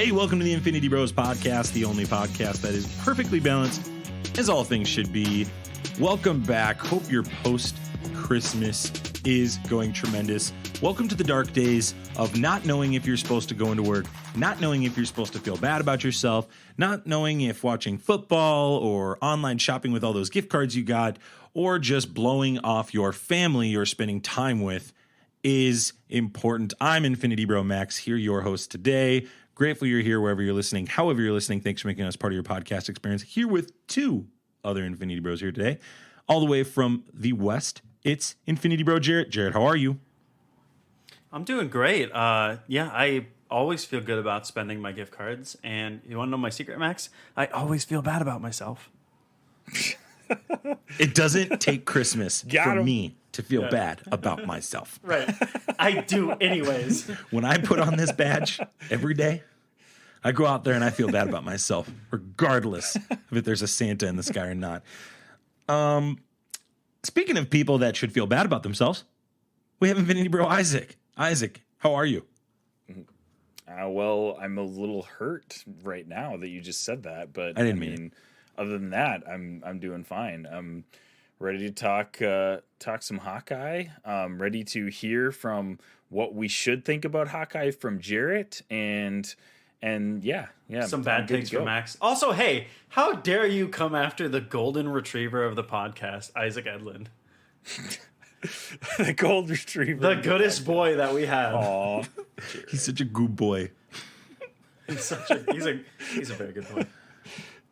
Hey, welcome to the Infinity Bros podcast, the only podcast that is perfectly balanced, as all things should be. Welcome back. Hope your post-Christmas is going tremendous. Welcome to the dark days of not knowing if you're supposed to go into work, not knowing if you're supposed to feel bad about yourself, not knowing if watching football or online shopping with all those gift cards you got, or just blowing off your family you're spending time with is important. I'm Infinity Bro Max, here your host today. Grateful you're here wherever you're listening. However you're listening, thanks for making us part of your podcast experience. Here with two other Infinity Bros here today. All the way from the West, it's Infinity Bro Jarret. Jarret, how are you? I'm doing great. I always feel good about spending my gift cards. And you want to know my secret, Max? I always feel bad about myself. It doesn't take Christmas for me to feel bad about myself. Right. I do anyways. When I put on this badge every day, I go out there and I feel bad about myself, regardless of if there's a Santa in the sky or not. Speaking of people that should feel bad about themselves, we have Infinity Bro Isaac. Isaac, how are you? Well, I'm a little hurt right now that you just said that, but I mean, other than that, I'm doing fine. I'm ready to talk some Hawkeye. Ready to hear from what we should think about Hawkeye from Jarret, and yeah, some bad takes from Max. Also, hey, how dare you come after the golden retriever of the podcast, Isaac Edlund? The gold retriever, the goodest boy that we have. Aw, he's such a good boy. He's a very good boy.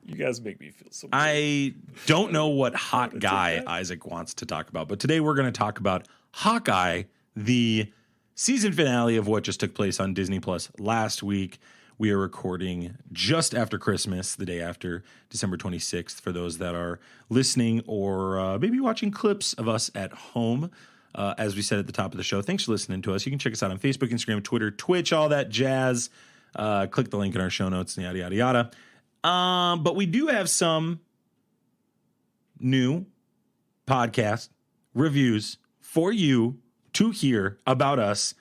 You guys make me feel so good. I don't know what hot guy Isaac wants to talk about, but today we're going to talk about Hawkeye, the season finale of what just took place on Disney Plus last week. We are recording just after Christmas, the day after December 26th, for those that are listening or maybe watching clips of us at home. As we said at the top of the show, thanks for listening to us. You can check us out on Facebook, Instagram, Twitter, Twitch, all that jazz. Click the link in our show notes, yada, yada, yada. But we do have some new podcast reviews for you to hear about us.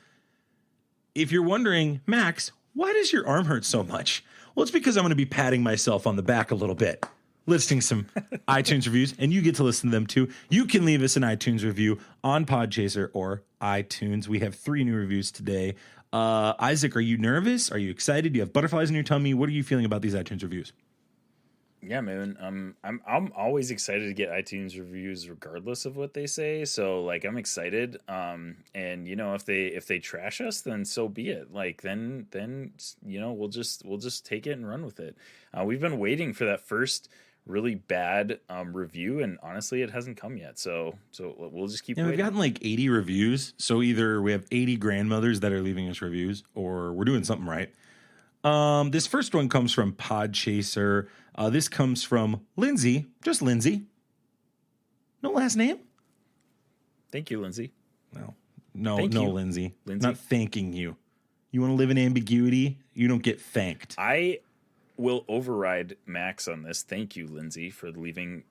If you're wondering, Max, why does your arm hurt so much? Well, it's because I'm going to be patting myself on the back a little bit, listing some iTunes reviews, and you get to listen to them too. You can leave us an iTunes review on Podchaser or iTunes. We have 3 new reviews today. Isaac, are you nervous? Are you excited? Do you have butterflies in your tummy? What are you feeling about these iTunes reviews? Yeah, man. I'm always excited to get iTunes reviews regardless of what they say. So like I'm excited. And you know, if they trash us, then so be it. Like then you know, we'll just take it and run with it. We've been waiting for that first really bad review, and honestly it hasn't come yet. So we'll just keep waiting. We've gotten like 80 reviews. So either we have 80 grandmothers that are leaving us reviews or we're doing something right. This first one comes from Podchaser. This comes from Lindsay, just Lindsay. No last name? Thank you, Lindsay. No, Lindsay. Lindsay. Not thanking you. You want to live in ambiguity? You don't get thanked. I will override Max on this. Thank you, Lindsay, for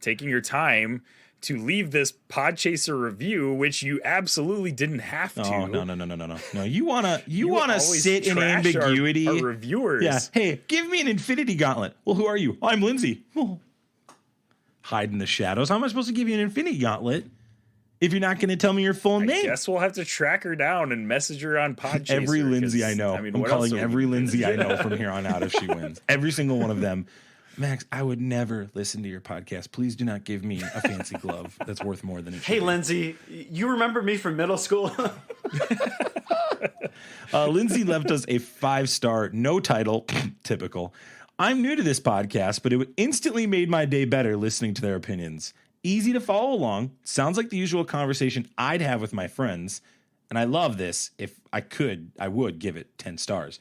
taking your time to leave this Podchaser review, which you absolutely didn't have to. Oh, no. You wanna sit in ambiguity. Our reviewers. Yeah. Hey, give me an Infinity Gauntlet. Well, who are you? I'm Lindsay. Oh. Hide in the shadows. How am I supposed to give you an Infinity Gauntlet if you're not going to tell me your full name? I guess we'll have to track her down and message her on Podchaser. Every Lindsay I know. I'm calling every Lindsay I know from here on out if she wins. Every single one of them. Max, I would never listen to your podcast. Please do not give me a fancy glove that's worth more than it should Hey, be. Lindsay, you remember me from middle school? Lindsay left us a 5-star, no title, typical. I'm new to this podcast, but it instantly made my day better listening to their opinions. Easy to follow along. Sounds like the usual conversation I'd have with my friends. And I love this. If I could, I would give it 10 stars.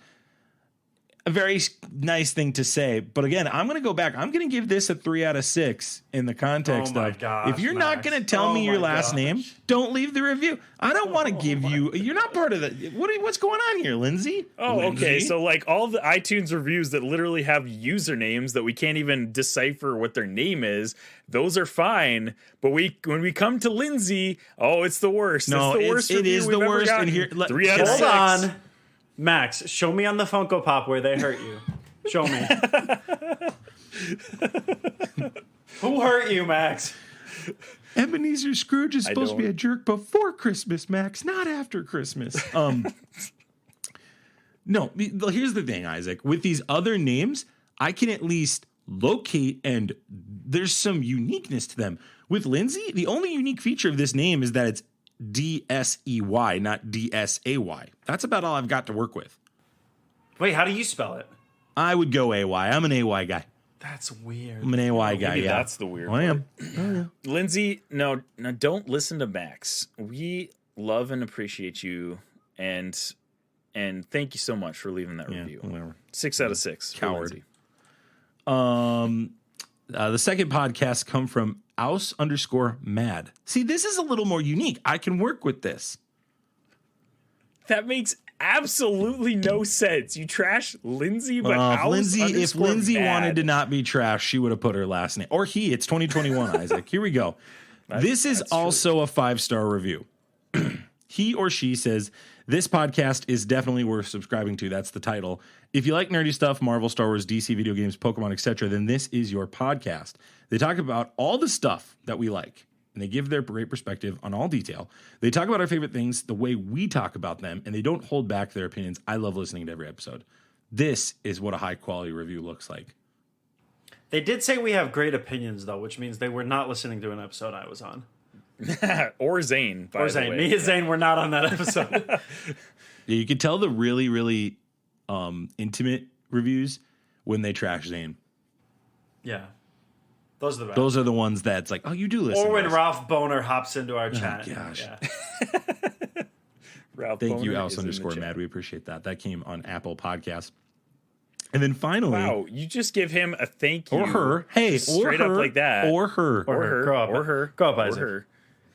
A very nice thing to say. But again, I'm going to go back. I'm going to give this a 3 out of 6 in the context of if you're not going to tell me your last name, don't leave the review. I don't want to give you. You're not part of the. What's going on here, Lindsay? Lindsay? Okay. So like all the iTunes reviews that literally have usernames that we can't even decipher what their name is, those are fine. But when we come to Lindsay, it's the worst. No, it's the worst. It is the worst. And here, 3 out of 6. Hold on. Max, show me on the Funko Pop where they hurt you. Show me. Who hurt you, Max? Ebenezer Scrooge is supposed to be a jerk before Christmas, Max, not after Christmas. No, here's the thing, Isaac. With these other names, I can at least locate, and there's some uniqueness to them. With Lindsay, the only unique feature of this name is that it's DSEY, not DSAY. That's about all I've got to work with. Wait, how do you spell it? I would go AY. I'm an AY guy. That's weird. I'm an AY guy, Maybe yeah. that's the weird I part. am. Lindsay, no, don't listen to Max. We love and appreciate you, and thank you so much for leaving that review. Whatever. 6 out of 6. Coward. The second podcast come from Aus_mad. See, this is a little more unique. I can work with this. That makes absolutely no sense. You trash Lindsay, but if Lindsay mad. wanted to not be trash, she would have put her last name. Or he. It's 2021, Isaac. Here we go. This is also a 5-star review. He or she says, this podcast is definitely worth subscribing to. That's the title. If you like nerdy stuff, Marvel, Star Wars, DC, video games, Pokemon, etc., then this is your podcast. They talk about all the stuff that we like, and they give their great perspective on all detail. They talk about our favorite things the way we talk about them, and they don't hold back their opinions. I love listening to every episode. This is what a high-quality review looks like. They did say we have great opinions, though, which means they were not listening to an episode I was on. Or Zane. Or Zane. Me and Zane were not on that episode. Yeah, you could tell the really, really intimate reviews when they trash Zane. Yeah. Those are the best. Those are the ones that's like, oh, you do listen. Or when to Ralph Boner hops into our chat. Oh, gosh. Yeah. Ralph Thank you, Boner is in the Aus_mad. chat. We appreciate that. That came on Apple Podcasts. And then finally, Wow, you just give him a thank you. or her. Hey, just straight up like that. Or her. Or her. Grow up. Or her. Grow up, or Isaac. her.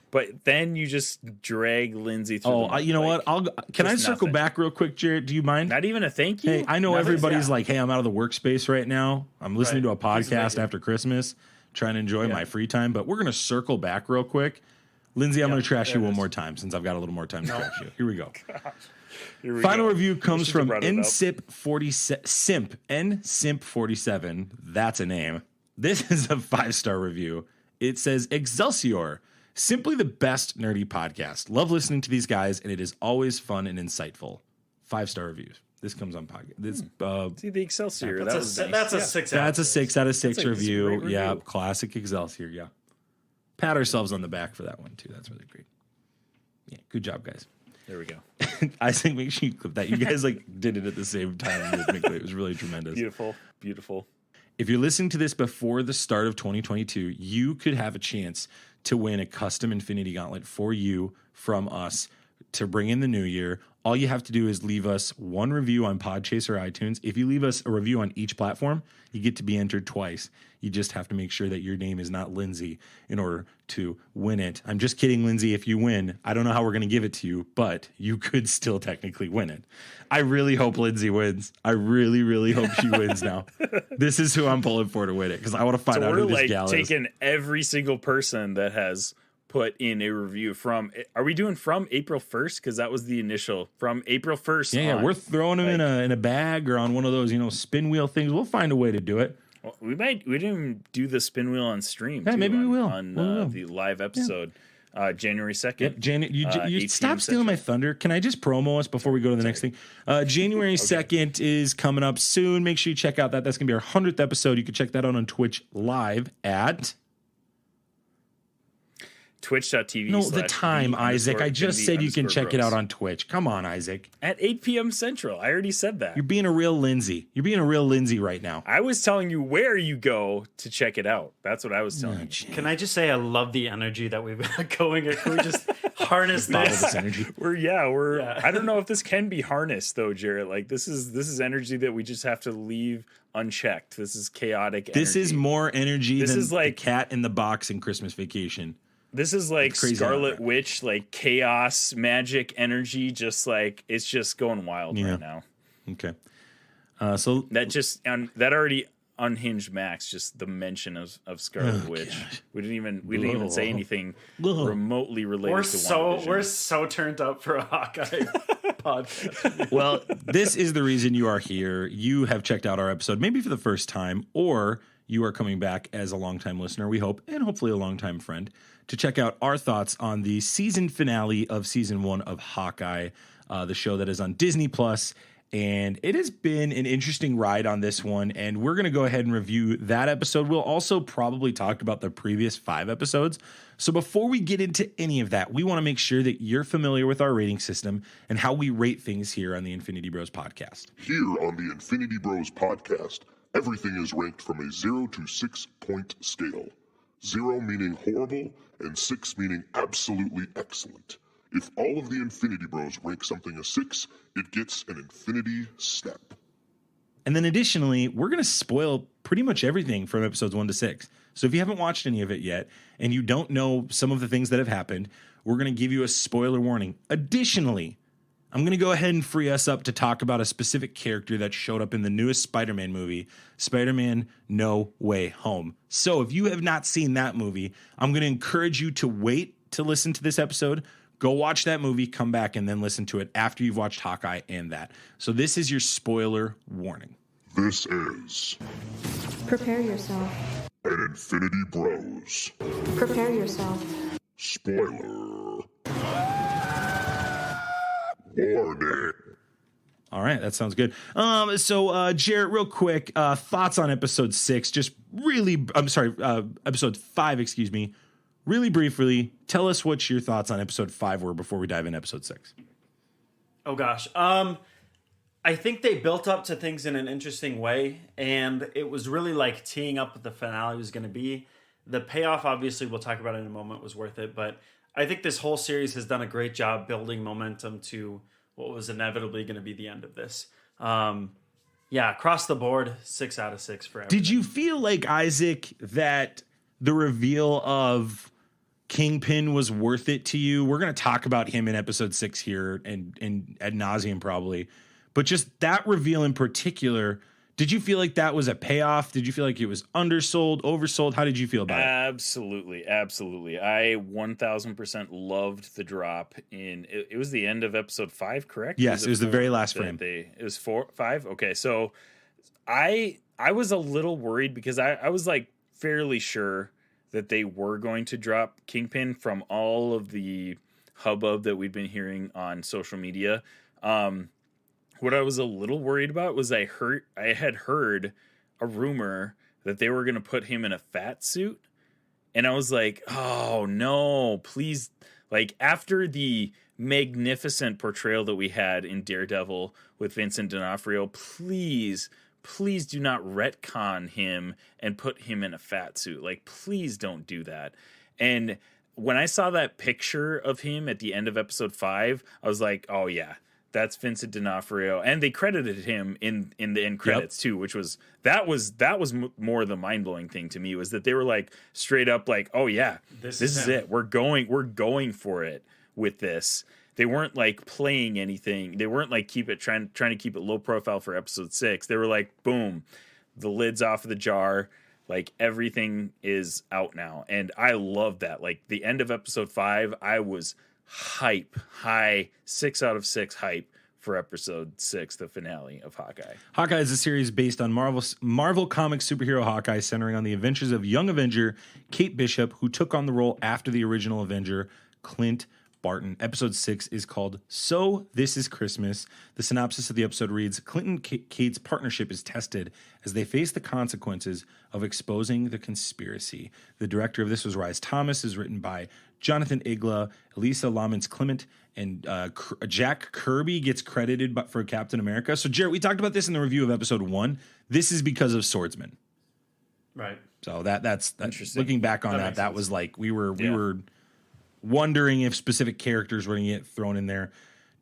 But then you just drag Lindsay through. Oh, you know what? Can I circle nothing. back real quick, Jarret? Do you mind? Not even a thank you. Hey, I know Nothing? everybody's Yeah. like, hey, I'm out of the workspace right now. I'm listening Right. to a Please make podcast it. after Christmas, trying to enjoy my free time. But we're going to circle back real quick. Lindsay, I'm going to trash you one more time since I've got a little more time to trash you. Here we go. Here we Final go. review comes should've from brought it up. Simp47. That's a name. This is a 5-star review. It says, Excelsior, simply the best nerdy podcast. Love listening to these guys, and it is always fun and insightful. 5-star reviews. This comes on podcast. This See the Excelsior. That's, That was nice. that's a Yeah. 6 that's a 6 out of 6 That's a review. great Yeah, review. classic Excelsior. Yeah, pat ourselves on the back for that one too. That's really great. Yeah, good job, guys. There we go. I think make sure you clip that. You guys like did it at the same time rhythmically. It was really tremendous. Beautiful. Beautiful. If you're listening to this before the start of 2022, you could have a chance to win a custom Infinity Gauntlet for you from us to bring in the new year. All you have to do is leave us one review on Podchaser or iTunes. If you leave us a review on each platform, you get to be entered twice. You just have to make sure that your name is not Lindsay in order to win it. I'm just kidding, Lindsay. If you win, I don't know how we're going to give it to you, but you could still technically win it. I really hope Lindsay wins. I really, really hope she wins now. This is who I'm pulling for to win it because I want to find So out we're who this like gal is. taking every single person that has put in a review from. Are we doing from April 1st? Because that was the initial from April 1st. Yeah, on. we're throwing them in a bag or on one of those, spin wheel things. We'll find a way to do it. Well, we didn't even do the spin wheel on stream. Yeah, too, maybe we will. on We will. the live episode, January 2nd. Yep, Janet, you 8 stop p.m. stealing my thunder. Can I just promo us before we go to the next thing? January 2nd is coming up soon. Make sure you check out that. That's going to be our 100th episode. You can check that out on Twitch live at... Twitch.tv. No, the time, Isaac. I just said you can check it out on Twitch. Come on, Isaac. at 8 p.m. Central. I already said that. You're being a real Lindsay. You're being a real Lindsay right now. I was telling you where you go to check it out. That's what I was telling you. Can I just say I love the energy that we've got going? Can we just harness Bottle this? this energy. We're I don't know if this can be harnessed though, Jarret. Like this is energy that we just have to leave unchecked. This is chaotic energy. This is more energy This than is like- the cat in the box in Christmas Vacation. This is like crazy Scarlet out. Witch, like chaos, magic energy, just like it's just going wild Yeah. right now. Okay. So That just that already unhinged Max, just the mention of Scarlet Witch. gosh. We didn't even say anything Ugh. remotely related We're to so WandaVision. we're so turned up for a Hawkeye podcast. Well, this is the reason you are here. You have checked out our episode, maybe for the first time, or you are coming back as a longtime listener, we hope, and hopefully a longtime friend, to check out our thoughts on the season finale of season 1 of Hawkeye, the show that is on Disney Plus. And it has been an interesting ride on this one, and we're going to go ahead and review that episode. We'll also probably talk about the previous 5 episodes. So before we get into any of that, we want to make sure that you're familiar with our rating system and how we rate things here on the Infinity Bros podcast. Here on the Infinity Bros podcast, everything is ranked from a 0 to 6 point scale. 0 meaning horrible, and 6 meaning absolutely excellent. If all of the Infinity Bros rank something a 6, it gets an Infinity Step. And then additionally, we're going to spoil pretty much everything from episodes 1 to 6. So if you haven't watched any of it yet and you don't know some of the things that have happened, we're going to give you a spoiler warning. Additionally, I'm going to go ahead and free us up to talk about a specific character that showed up in the newest Spider-Man movie, Spider-Man No Way Home. So if you have not seen that movie, I'm going to encourage you to wait to listen to this episode. Go watch that movie, come back, and then listen to it after you've watched Hawkeye and that. So this is your spoiler warning. This is Prepare yourself. an Infinity Bros Prepare yourself. spoiler warning. All right, that sounds good. Jarret, real quick, thoughts on episode 6? Episode 5, excuse me. Really briefly, tell us what your thoughts on episode 5 were before we dive into episode 6. Oh gosh. I think they built up to things in an interesting way, and it was really like teeing up what the finale was going to be. The payoff, obviously, we'll talk about in a moment, was worth it, but I think this whole series has done a great job building momentum to what was inevitably going to be the end of this. Across the board, 6 out of 6 for everything. Did you feel like, Isaac, that the reveal of Kingpin was worth it to you? We're going to talk about him in episode 6 here and ad nauseum probably, but just that reveal in particular, did you feel like that was a payoff? Did you feel like it was undersold, oversold? How did you feel about it? Absolutely. I 1000% loved the drop in it was the end of episode 5, correct? Yes, it was the very last frame. It was 5. Okay, so I was a little worried because I was like fairly sure that they were going to drop Kingpin from all of the hubbub that we've been hearing on social media. What I was a little worried about was I had heard a rumor that they were going to put him in a fat suit. And I was like, oh no, please. Like, after the magnificent portrayal that we had in Daredevil with Vincent D'Onofrio, please do not retcon him and put him in a fat suit. Like, please don't do that. And when I saw that picture of him at the end of episode 5, I was like, oh yeah, that's Vincent D'Onofrio. And they credited him in the end credits too, which was more the mind-blowing thing to me, was that they were like straight up like, oh yeah, this is it. We're going for it with this. They weren't like playing anything. They weren't like trying to keep it low profile for episode 6. They were like, boom, the lid's off of the jar. Like, everything is out now. And I love that. Like, the end of episode 5, I was high 6 out of 6 hype for episode 6, the finale of Hawkeye. Hawkeye is a series based on Marvel Comics superhero Hawkeye, centering on the adventures of young Avenger Kate Bishop, who took on the role after the original Avenger Clint Barton. Episode 6 is called So This Is Christmas. The synopsis of the episode reads, Clint and Kate's partnership is tested as they face the consequences of exposing the conspiracy. The director of this was Rhys Thomas, is written by Jonathan Igla, Elisa Lamans-Clement, and Jack Kirby gets credited for Captain America. So, Jarret, we talked about this in the review of episode 1. This is because of Swordsman. Right. So that's Interesting. Looking back on That that makes was like we were wondering if specific characters were going to get thrown in there.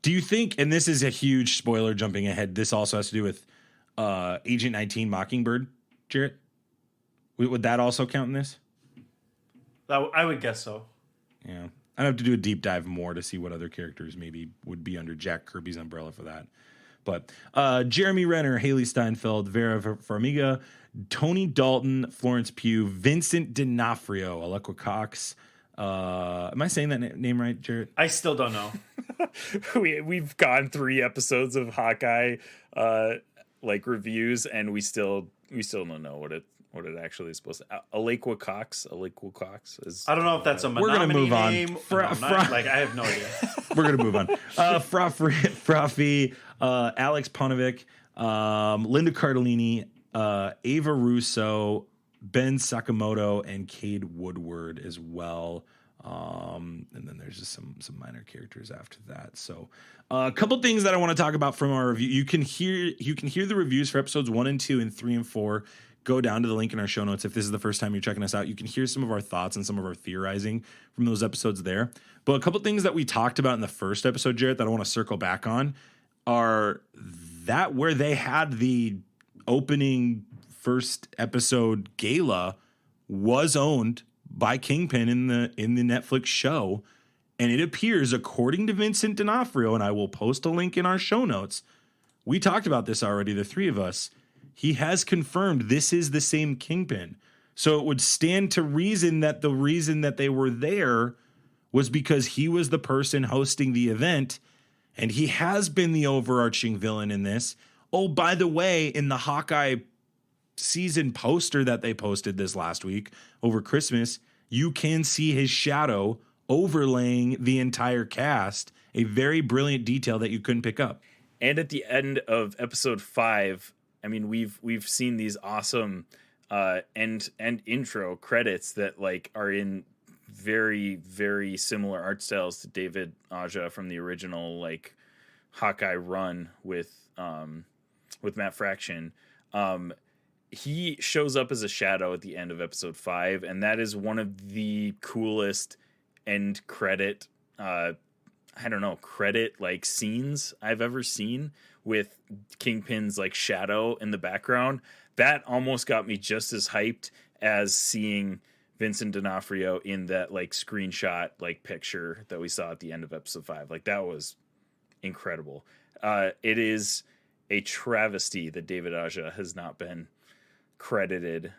Do you think, and this is a huge spoiler jumping ahead, this also has to do with Agent 19 Mockingbird, Jarret? Would that also count in this? I would guess so. Yeah. I'd have to do a deep dive more to see what other characters maybe would be under Jack Kirby's umbrella for that. But Jeremy Renner, Haley Steinfeld, Vera Farmiga, Tony Dalton, Florence Pugh, Vincent D'Onofrio, Alekwa Cox. Am I saying that name right, Jarret? I still don't know. We've gone 3 episodes of Hawkeye like reviews, and we still don't know what it actually is supposed to. Aliqua Cox is. I don't know if that's a We're gonna move on. name. I have no idea. We're gonna move on. Frafi, Alex Ponovic, Linda Cardellini, Ava Russo, Ben Sakamoto, and Cade Woodward as well. And then there's just some minor characters after that. So a couple things that I want to talk about from our review. You can hear the reviews for episodes 1 and 2 and 3 and 4. Go down to the link in our show notes. If this is the first time you're checking us out, you can hear some of our thoughts and some of our theorizing from those episodes there. But a couple things that we talked about in the first episode, Jarret, that I want to circle back on are that where they had the opening first episode gala was owned by Kingpin in the Netflix show. And it appears, according to Vincent D'Onofrio, and I will post a link in our show notes, we talked about this already, the three of us, he has confirmed this is the same Kingpin. So it would stand to reason that the reason that they were there was because he was the person hosting the event, and he has been the overarching villain in this. Oh, by the way, in the Hawkeye season poster that they posted this last week over Christmas, you can see his shadow overlaying the entire cast, a very brilliant detail that you couldn't pick up. And at the end of episode 5, I mean, we've seen these awesome end intro credits that like are in very, very similar art styles to David Aja from the original like Hawkeye run with Matt Fraction. He shows up as a shadow at the end of episode 5, and that is one of the coolest end credit credit like scenes I've ever seen, with Kingpin's like shadow in the background. That almost got me just as hyped as seeing Vincent D'Onofrio in that like screenshot like picture that we saw at the end of episode 5. Like that was incredible. It is a travesty that David Aja has not been credited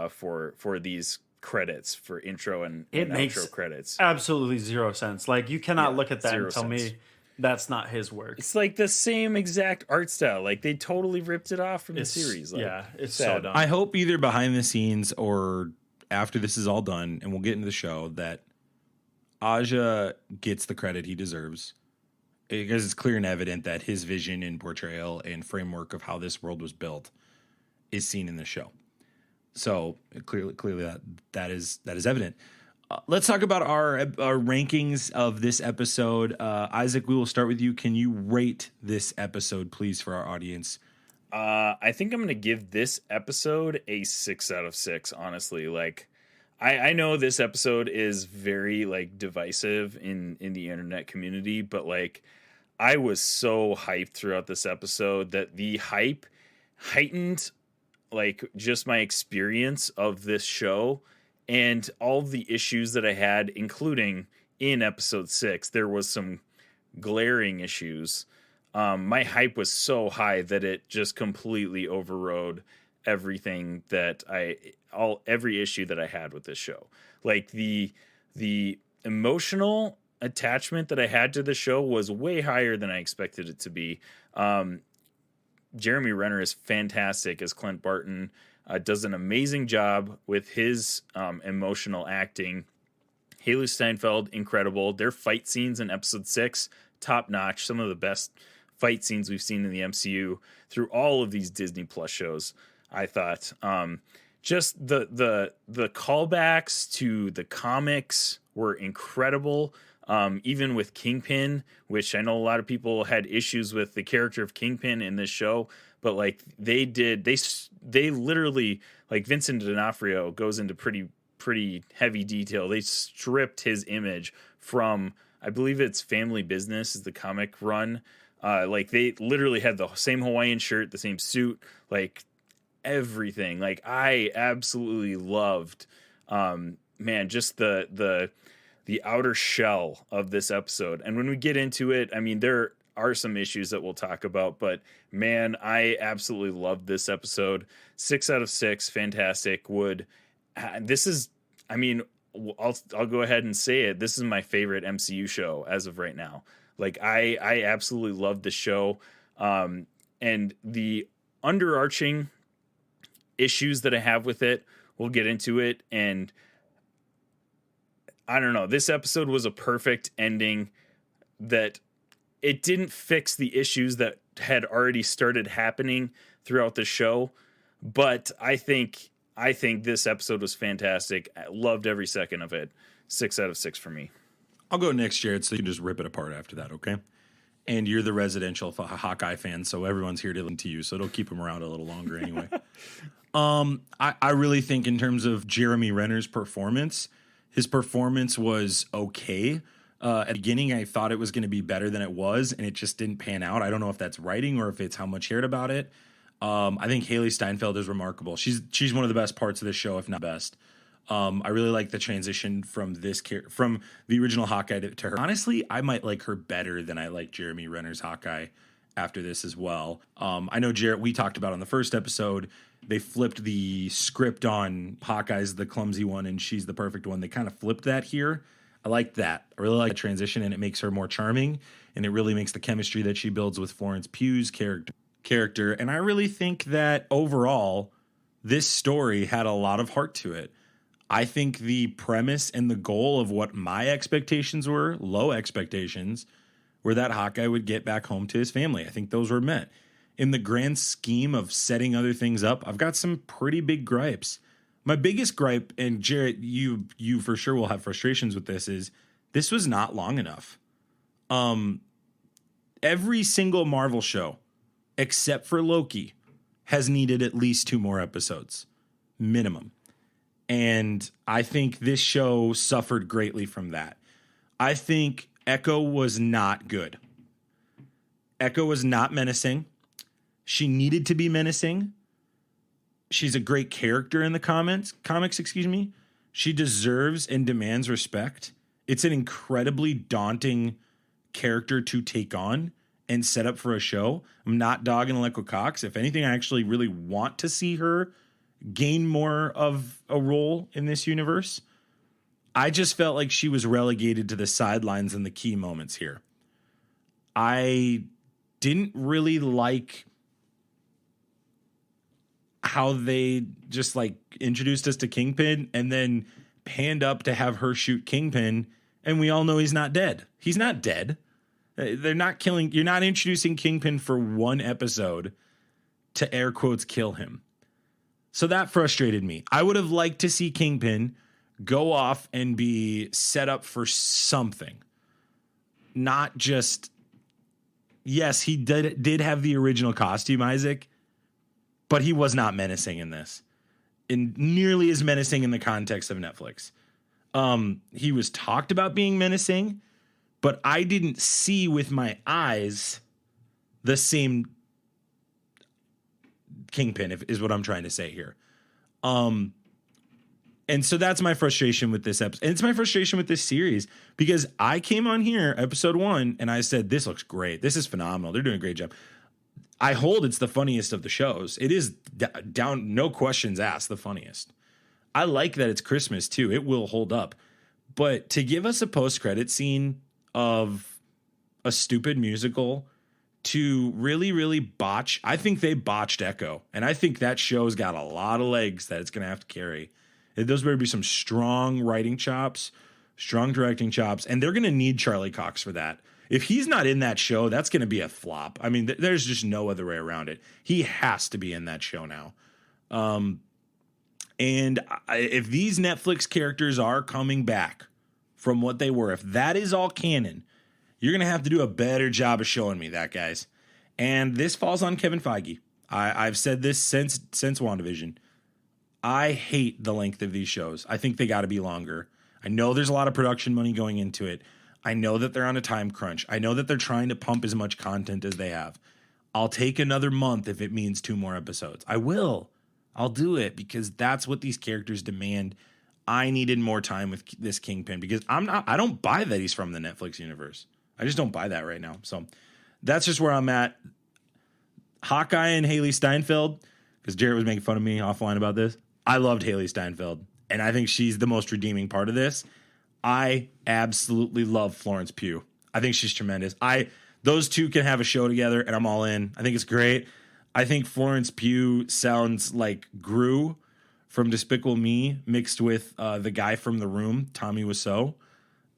for these credits, for intro and outro credits. Absolutely zero sense. Like you cannot look at that and tell me that's not his work. It's like the same exact art style. Like they totally ripped it off from the series. Like, yeah, it's sad. so dumb. I hope either behind the scenes or after this is all done and we'll get into the show that Aja gets the credit he deserves, because it's clear and evident that his vision and portrayal and framework of how this world was built is seen in the show. So clearly that is evident. Let's talk about our rankings of this episode. Isaac, we will start with you. Can you rate this episode, please, for our audience? I think I'm going to give this episode a 6 out of 6, honestly. Like, I know this episode is very, like, divisive in the internet community, but, like, I was so hyped throughout this episode that the hype heightened, like, just my experience of this show and all the issues that I had, including in episode 6. There was some glaring issues. My hype was so high that it just completely overrode everything that every issue that I had with this show. Like the emotional attachment that I had to the show was way higher than I expected it to be. Jeremy Renner is fantastic as Clint Barton. Does an amazing job with his emotional acting. Haley Steinfeld, incredible. Their fight scenes in episode 6, top notch. Some of the best fight scenes we've seen in the MCU through all of these Disney Plus shows, I thought. Just the callbacks to the comics were incredible. Even with Kingpin, which I know a lot of people had issues with the character of Kingpin in this show, but like they literally, like Vincent D'Onofrio goes into pretty heavy detail. They stripped his image from, I believe it's Family Business is the comic run. Like they literally had the same Hawaiian shirt, the same suit, like everything. Like I absolutely loved, just the outer shell of this episode. And when we get into it, I mean, there are some issues that we'll talk about, but man, I absolutely loved this episode. 6 out of 6, fantastic. I'll go ahead and say it. This is my favorite MCU show as of right now. Like I absolutely loved the show. And the underarching issues that I have with it, we'll get into it. And I don't know, this episode was a perfect ending that it didn't fix the issues that had already started happening throughout the show. But I think this episode was fantastic. I loved every second of it. 6 out of 6 for me. I'll go next, Jarret, so you can just rip it apart after that, okay? And you're the residential Hawkeye fan, so everyone's here to listen to you, so it'll keep them around a little longer anyway. I really think in terms of Jeremy Renner's performance, his performance was okay. At the beginning, I thought it was going to be better than it was, and it just didn't pan out. I don't know if that's writing or if it's how much heard about it. I think Haley Steinfeld is remarkable. She's one of the best parts of the show, if not best. I really like the transition from from the original Hawkeye to her. Honestly, I might like her better than I like Jeremy Renner's Hawkeye after this as well. I know, Jarret, we talked about on the first episode, they flipped the script on Hawkeye's the clumsy one and she's the perfect one. They kind of flipped that here. I like that. I really like the transition, and it makes her more charming, and it really makes the chemistry that she builds with Florence Pugh's character. And I really think that overall, this story had a lot of heart to it. I think the premise and the goal of what my expectations were, low expectations, were that Hawkeye would get back home to his family. I think those were met. In the grand scheme of setting other things up, I've got some pretty big gripes. My biggest gripe, and Jarret, you for sure will have frustrations with this was not long enough. Every single Marvel show, except for Loki, has needed at least 2 more episodes, minimum. And I think this show suffered greatly from that. I think Echo was not good. Echo was not menacing. She needed to be menacing. She's a great character in the comics, She deserves and demands respect. It's an incredibly daunting character to take on and set up for a show. I'm not dogging Aleko Cox. If anything, I actually really want to see her gain more of a role in this universe. I just felt like she was relegated to the sidelines in the key moments here. I didn't really like how they just like introduced us to Kingpin and then panned up to have her shoot Kingpin, and we all know he's not dead. He's not dead. They're not killing. You're not introducing Kingpin for one episode to air quotes kill him. So that frustrated me. I would have liked to see Kingpin go off and be set up for something. Not just, yes, he did have the original costume, Isaac, but he was not menacing in this. And nearly as menacing in the context of Netflix. He was talked about being menacing, but I didn't see with my eyes the same Kingpin, is what I'm trying to say here. And so that's my frustration with this episode. And it's my frustration with this series because I came on here, episode 1, and I said, this looks great. This is phenomenal. They're doing a great job. I hold it's the funniest of the shows. It is down, no questions asked, the funniest. I like that it's Christmas too. It will hold up. But to give us a post-credit scene of a stupid musical to really, really botch, I think they botched Echo. And I think that show's got a lot of legs that it's going to have to carry. Those better be some strong writing chops, strong directing chops, and they're going to need Charlie Cox for that. If he's not in that show, that's going to be a flop. I mean, there's just no other way around it. He has to be in that show now. And if these Netflix characters are coming back from what they were, if that is all canon, you're going to have to do a better job of showing me that, guys. And this falls on Kevin Feige. I've said this since WandaVision. I hate the length of these shows. I think they got to be longer. I know there's a lot of production money going into it. I know that they're on a time crunch. I know that they're trying to pump as much content as they have. I'll take another month if it means 2 more episodes. I will. I'll do it because that's what these characters demand. I needed more time with this Kingpin because I don't buy that he's from the Netflix universe. I just don't buy that right now. So that's just where I'm at. Hawkeye and Haley Steinfeld, because Jarret was making fun of me offline about this. I loved Haley Steinfeld, and I think she's the most redeeming part of this. I absolutely love Florence Pugh. I think she's tremendous. Those two can have a show together, and I'm all in. I think it's great. I think Florence Pugh sounds like Gru from Despicable Me mixed with the guy from The Room, Tommy Wiseau.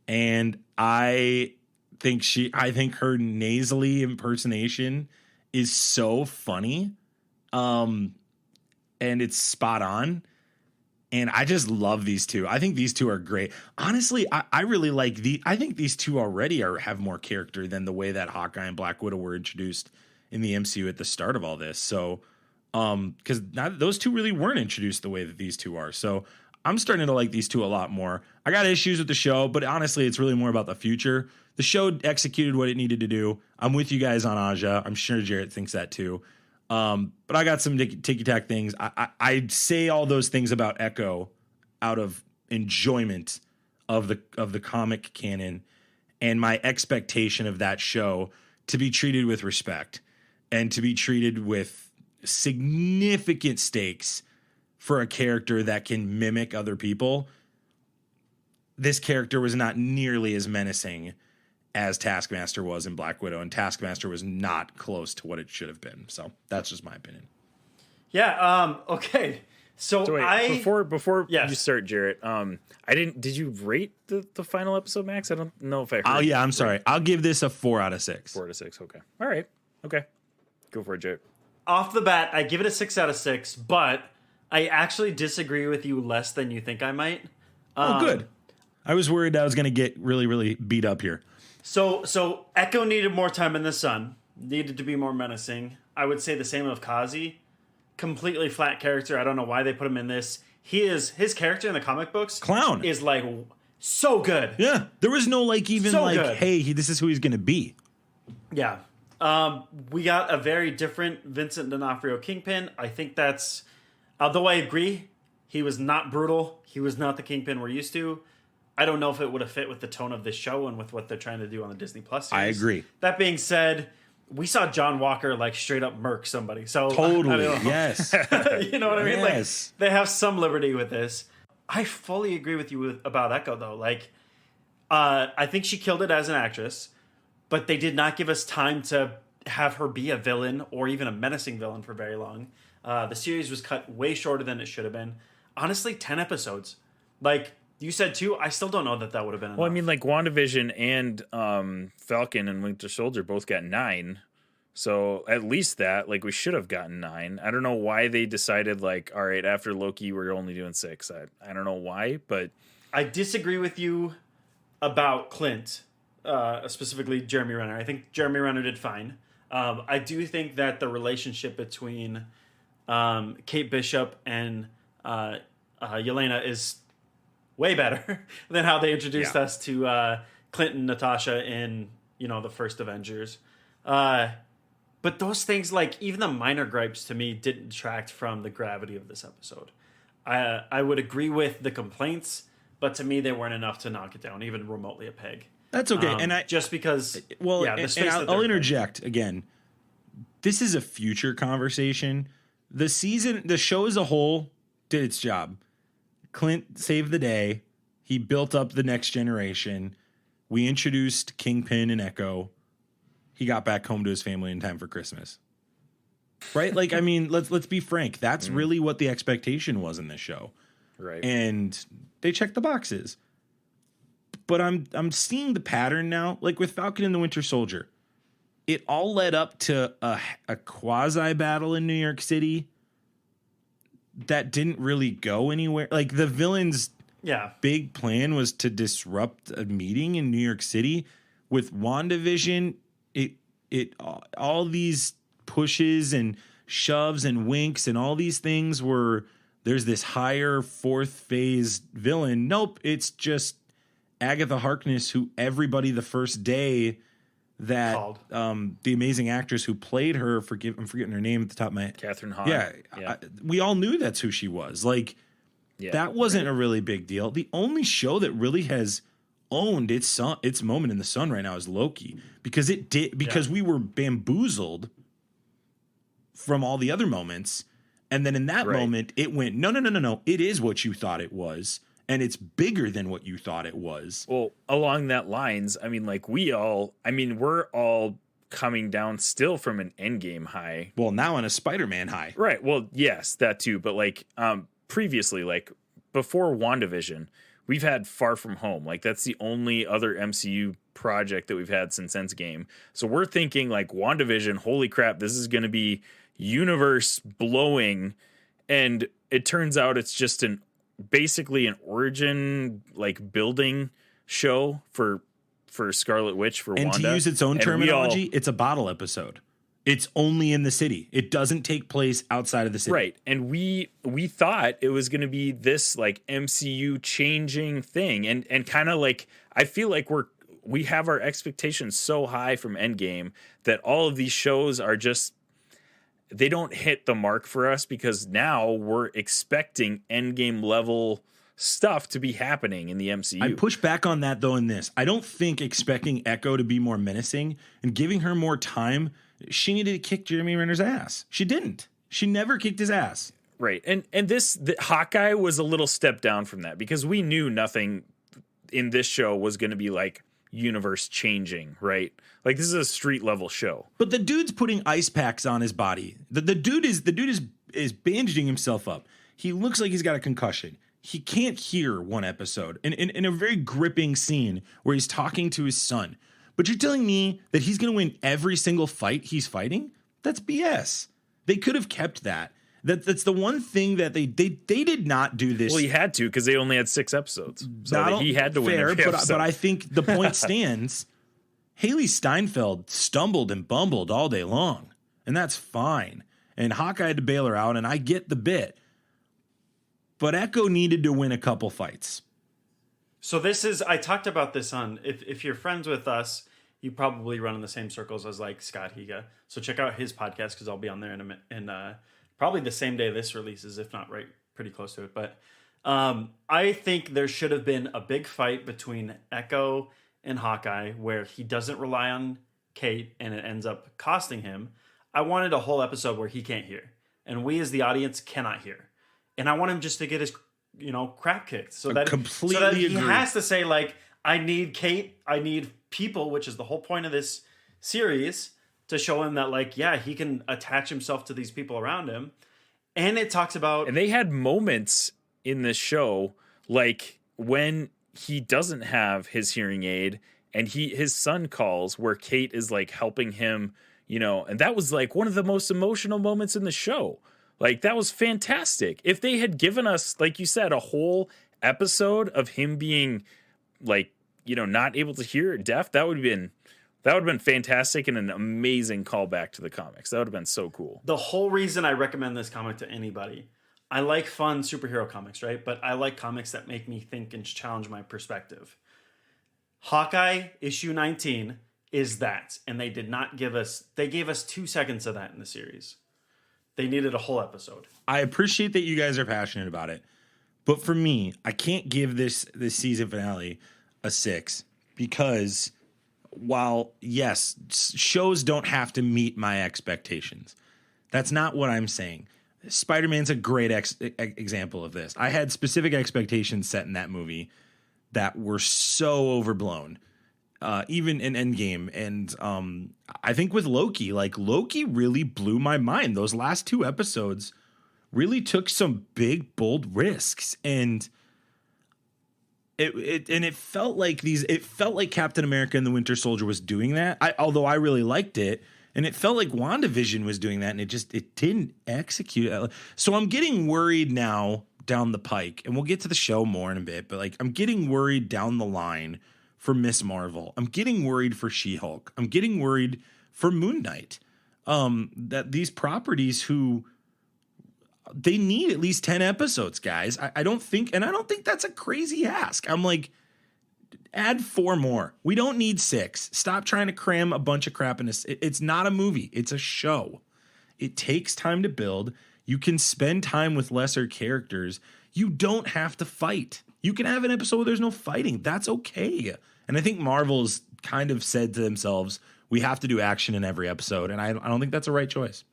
And I think her nasally impersonation is so funny. And it's spot on. And I just love these two. I think these two are great. Honestly, I really like I think these two already have more character than the way that Hawkeye and Black Widow were introduced in the MCU at the start of all this. So, because those two really weren't introduced the way that these two are. So I'm starting to like these two a lot more. I got issues with the show, but honestly, it's really more about the future. The show executed what it needed to do. I'm with you guys on Aja. I'm sure Jarret thinks that too. But I got some ticky-tack things. I say all those things about Echo out of enjoyment of the comic canon and my expectation of that show to be treated with respect and to be treated with significant stakes for a character that can mimic other people. This character was not nearly as menacing as Taskmaster was in Black Widow, and Taskmaster was not close to what it should have been. So that's just my opinion. Yeah. Okay. So wait, before yes. you start, Jarret, did you rate the final episode, Max? I don't know if I heard. Oh yeah, I'm sorry. I'll give this a 4 out of 6. 4 out of 6. Okay. All right. Okay. Go for it, Jarret. Off the bat, I give it a 6 out of 6, but I actually disagree with you less than you think I might. Good. I was worried I was going to get really, really beat up here. So Echo needed more time in the sun, needed to be more menacing. I would say the same of Kazi. Completely flat character. I don't know why they put him in this. His character in the comic books Clown is like so good. Yeah, there was no good. Hey, this is who he's going to be. Yeah. We got a very different Vincent D'Onofrio Kingpin. I think that's, although I agree, he was not brutal. He was not the Kingpin we're used to. I don't know if it would have fit with the tone of this show and with what they're trying to do on the Disney Plus series. I agree. That being said, we saw John Walker like straight up murk somebody. So totally, yes. You know what I mean? Yes. Like they have some liberty with this. I fully agree with you about Echo though. Like, I think she killed it as an actress, but they did not give us time to have her be a villain or even a menacing villain for very long. The series was cut way shorter than it should have been. Honestly, 10 episodes. Like. You said 2. I still don't know that would have been enough. Well, I mean, like WandaVision and Falcon and Winter Soldier both got 9. So at least that, like, we should have gotten 9. I don't know why they decided, like, all right, after Loki, we're only doing 6. I don't know why, but... I disagree with you about Clint, specifically Jeremy Renner. I think Jeremy Renner did fine. I do think that the relationship between Kate Bishop and Yelena is... way better than how they introduced us to Clint and Natasha in, the first Avengers. But those things, like, even the minor gripes to me didn't detract from the gravity of this episode. I would agree with the complaints, but to me they weren't enough to knock it down, even remotely a peg. That's okay. And just because, I'll interject again. This is a future conversation. The show as a whole did its job. Clint saved the day. He built up the next generation. We introduced Kingpin and Echo. He got back home to his family in time for Christmas. Right? Like, I mean, let's be frank. That's really what the expectation was in this show. Right. And they checked the boxes. But I'm seeing the pattern now, like with Falcon and the Winter Soldier. It all led up to a quasi battle in New York City that didn't really go anywhere. Like the villain's big plan was to disrupt a meeting in New York City. With WandaVision, it all these pushes and shoves and winks and all these things were there's this higher fourth phase villain. Nope, it's just Agatha Harkness, who everybody the first day that the amazing actress who played her, I'm forgetting her name at the top of my head. Catherine Hahn. Yeah. We all knew that's who she was. Like, that wasn't a really big deal. The only show that really has owned its moment in the sun right now is Loki, because we were bamboozled from all the other moments. And then in that moment, it went, no. It is what you thought it was. and it's bigger than what you thought it was. Well, along that lines, I mean, like we're all coming down still from an Endgame high. Well, now on a Spider-Man high. Right. Well, yes, that too. But like previously, like before WandaVision, we've had Far From Home. Like that's the only other MCU project that we've had since Endgame. So we're thinking like WandaVision, holy crap, this is going to be universe blowing. And it turns out it's just basically an origin like building show for Scarlet Witch, for and Wanda. To use its own terminology, it's a bottle episode. It's only in the city. It doesn't take place outside of the city. Right. And we thought it was going to be this like MCU changing thing. And kind of like, I feel like we have our expectations so high from Endgame that all of these shows are just, they don't hit the mark for us because now we're expecting Endgame level stuff to be happening in the MCU. I push back on that though in this. I don't think expecting Echo to be more menacing and giving her more time, she needed to kick Jeremy Renner's ass. She didn't. She never kicked his ass. Right. And the Hawkeye was a little step down from that because we knew nothing in this show was going to be like universe changing, right? Like this is a street level show. But the dude's putting ice packs on his body. The dude is bandaging himself up. He looks like he's got a concussion. He can't hear one episode in a very gripping scene where he's talking to his son. But you're telling me that he's going to win every single fight he's fighting? That's BS. They could have kept that. That's the one thing that they did not do this. Well, he had to because they only had 6 episodes. So he had to win every episode. But I think the point stands. Haley Steinfeld stumbled and bumbled all day long, and that's fine. And Hawkeye had to bail her out, and I get the bit. But Echo needed to win a couple fights. So I talked about this on, if you're friends with us, you probably run in the same circles as like Scott Higa. So check out his podcast because I'll be on there in probably the same day this releases, if not right, pretty close to it. But I think there should have been a big fight between Echo and Hawkeye where he doesn't rely on Kate and it ends up costing him. I wanted a whole episode where he can't hear and we as the audience cannot hear. And I want him just to get his, crap kicked. So that he has to say, like, I need Kate, I need people, which is the whole point of this series, to show him that, like, yeah, he can attach himself to these people around him. And it talks about... And they had moments in this show, like, when he doesn't have his hearing aid and his son calls where Kate is, like, helping him, and that was, like, one of the most emotional moments in the show. Like, that was fantastic. If they had given us, like you said, a whole episode of him being, like, not able to hear, deaf, that would have been fantastic and an amazing callback to the comics. That would have been so cool. The whole reason I recommend this comic to anybody, I like fun superhero comics, right? But I like comics that make me think and challenge my perspective. Hawkeye issue 19 is that, and they did not give us, they gave us 2 seconds of that in the series. They needed a whole episode. I appreciate that you guys are passionate about it. But for me, I can't give this season finale a 6 because while, yes, shows don't have to meet my expectations. That's not what I'm saying. Spider-Man's a great example of this. I had specific expectations set in that movie that were so overblown. Even in Endgame. And I think with Loki, like Loki really blew my mind. Those last 2 episodes really took some big, bold risks. And it felt like Captain America and the Winter Soldier was doing that. Although I really liked it. And it felt like WandaVision was doing that. And it didn't execute. So I'm getting worried now down the pike. And we'll get to the show more in a bit. But like I'm getting worried down the line for Miss Marvel. I'm getting worried for She-Hulk. I'm getting worried for Moon Knight. That these properties they need at least 10 episodes, guys. I don't think that's a crazy ask. I'm like, add 4 more. We don't need 6. Stop trying to cram a bunch of crap in this. It's not a movie. It's a show. It takes time to build. You can spend time with lesser characters. You don't have to fight. You can have an episode where there's no fighting. That's okay. And I think Marvel's kind of said to themselves, we have to do action in every episode. And I don't think that's a right choice.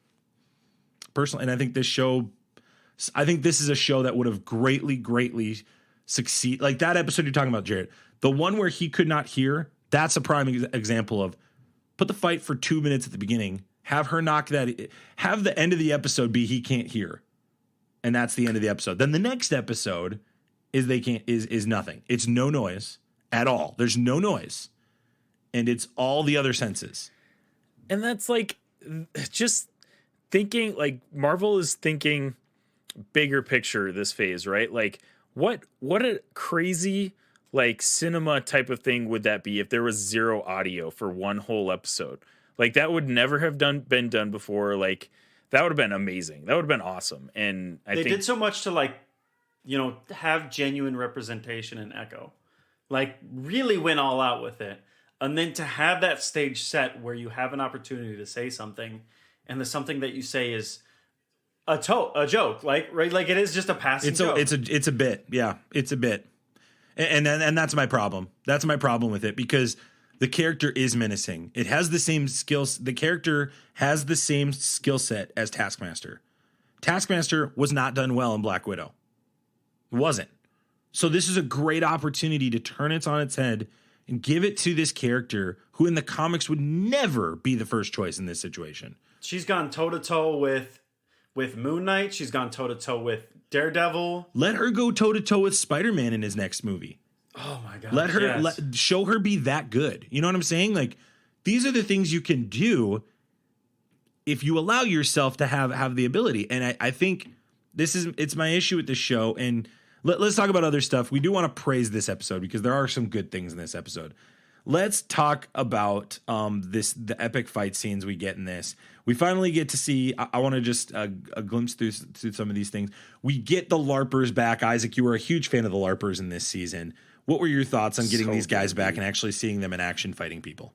Personally, and I think this is a show that would have greatly succeed. Like that episode you're talking about, Jarret, the one where he could not hear, that's a prime example of put the fight for 2 minutes at the beginning, have her knock that, have the end of the episode be he can't hear. And that's the end of the episode. Then the next episode is nothing. It's no noise at all. There's no noise. And it's all the other senses. And that's like just thinking, like Marvel is thinking bigger picture this phase, right? Like what a crazy like cinema type of thing would that be if there was zero audio for one whole episode? Like that would never have been done before. Like that would have been amazing. That would have been awesome. And I think they did so much to like, you know, have genuine representation and echo, like really went all out with it. And then to have that stage set where you have an opportunity to say something, and the something that you say is a joke, like right, like it is just a passing joke. It's a bit, yeah, it's a bit, and that's my problem. That's my problem with it because the character is menacing. It has the same skills. The character has the same skill set as Taskmaster. Taskmaster was not done well in Black Widow. It wasn't. So this is a great opportunity to turn it on its head and give it to this character who in the comics would never be the first choice in this situation. She's gone toe-to-toe with Moon Knight. She's gone toe-to-toe with Daredevil. Let her go toe-to-toe with Spider-Man in his next movie. Oh my God. Let her show her be that good. You know what I'm saying? Like these are the things you can do if you allow yourself to have the ability. And I think it's my issue with this show. And let's talk about other stuff. We do want to praise this episode because there are some good things in this episode. Let's talk about the epic fight scenes we get in this. We finally get to see. I want to just a glimpse through some of these things. We get the LARPers back. Isaac, you were a huge fan of the LARPers in this season. What were your thoughts on getting these guys back and actually seeing them in action fighting people?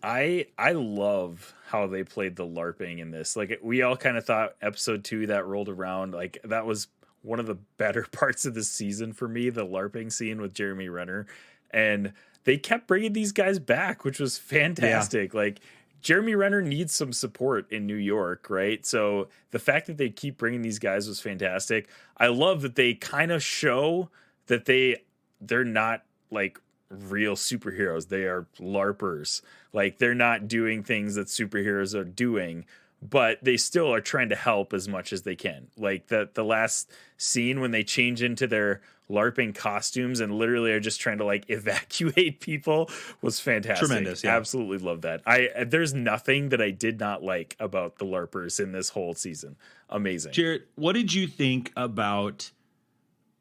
I love how they played the LARPing in this. Like we all kind of thought episode 2 that rolled around, like that was one of the better parts of the season for me, the LARPing scene with Jeremy Renner. And they kept bringing these guys back, which was fantastic. Yeah. Like Jeremy Renner needs some support in New York, right? So the fact that they keep bringing these guys was fantastic. I love that they kind of show that they're not like real superheroes. They are LARPers. Like they're not doing things that superheroes are doing, but they still are trying to help as much as they can. Like the last scene when they change into their LARPing costumes and literally are just trying to like evacuate people was fantastic. Tremendous. Yeah. Absolutely love that. There's nothing that I did not like about the LARPers in this whole season. Amazing. Jarret, what did you think about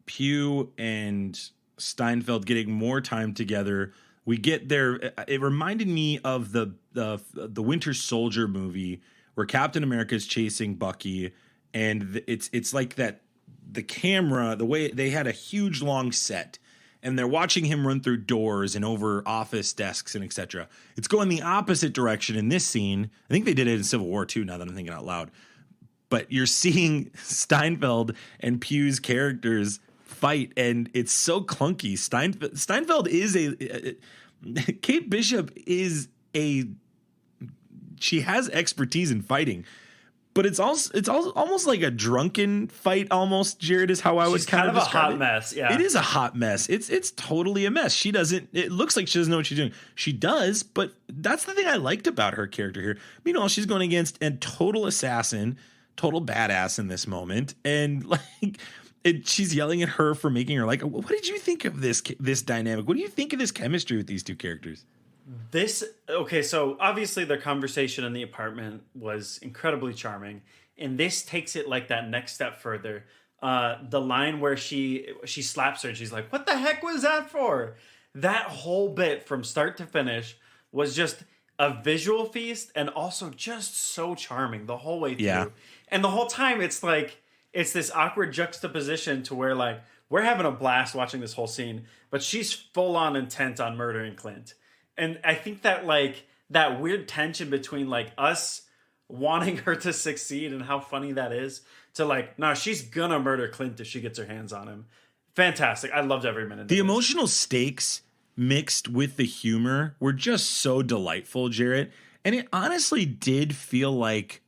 Pugh and Steinfeld getting more time together? We get there. It reminded me of the Winter Soldier movie where Captain America is chasing Bucky, and it's like that. The camera, the way they had a huge long set, and they're watching him run through doors and over office desks and etc. It's going the opposite direction in this scene. I think they did it in Civil War too. Now that I'm thinking out loud, but you're seeing Steinfeld and Pugh's characters fight, and it's so clunky. Steinfeld is Kate Bishop is she has expertise in fighting, but it's almost like a drunken fight. Almost, Jarret, is how I would kind of a describe hot mess. Yeah, it is a hot mess. It's totally a mess. It looks like she doesn't know what she's doing. She does, but that's the thing I liked about her character here. Meanwhile, she's going against a total assassin, total badass in this moment, and like. She's yelling at her for making her like, what did you think of this dynamic? What do you think of this chemistry with these two characters? So obviously their conversation in the apartment was incredibly charming, and this takes it like that next step further. The line where she slaps her and she's like, what the heck was that for? That whole bit from start to finish was just a visual feast, and also just so charming the whole way through. Yeah. And the whole time it's like, it's this awkward juxtaposition to where like we're having a blast watching this whole scene, but she's full on intent on murdering Clint. And I think that like that weird tension between like us wanting her to succeed and how funny that is to like, no, she's gonna murder Clint if she gets her hands on him. Fantastic. I loved every minute. The emotional stakes mixed with the humor were just so delightful, Jarret. And it honestly did feel like,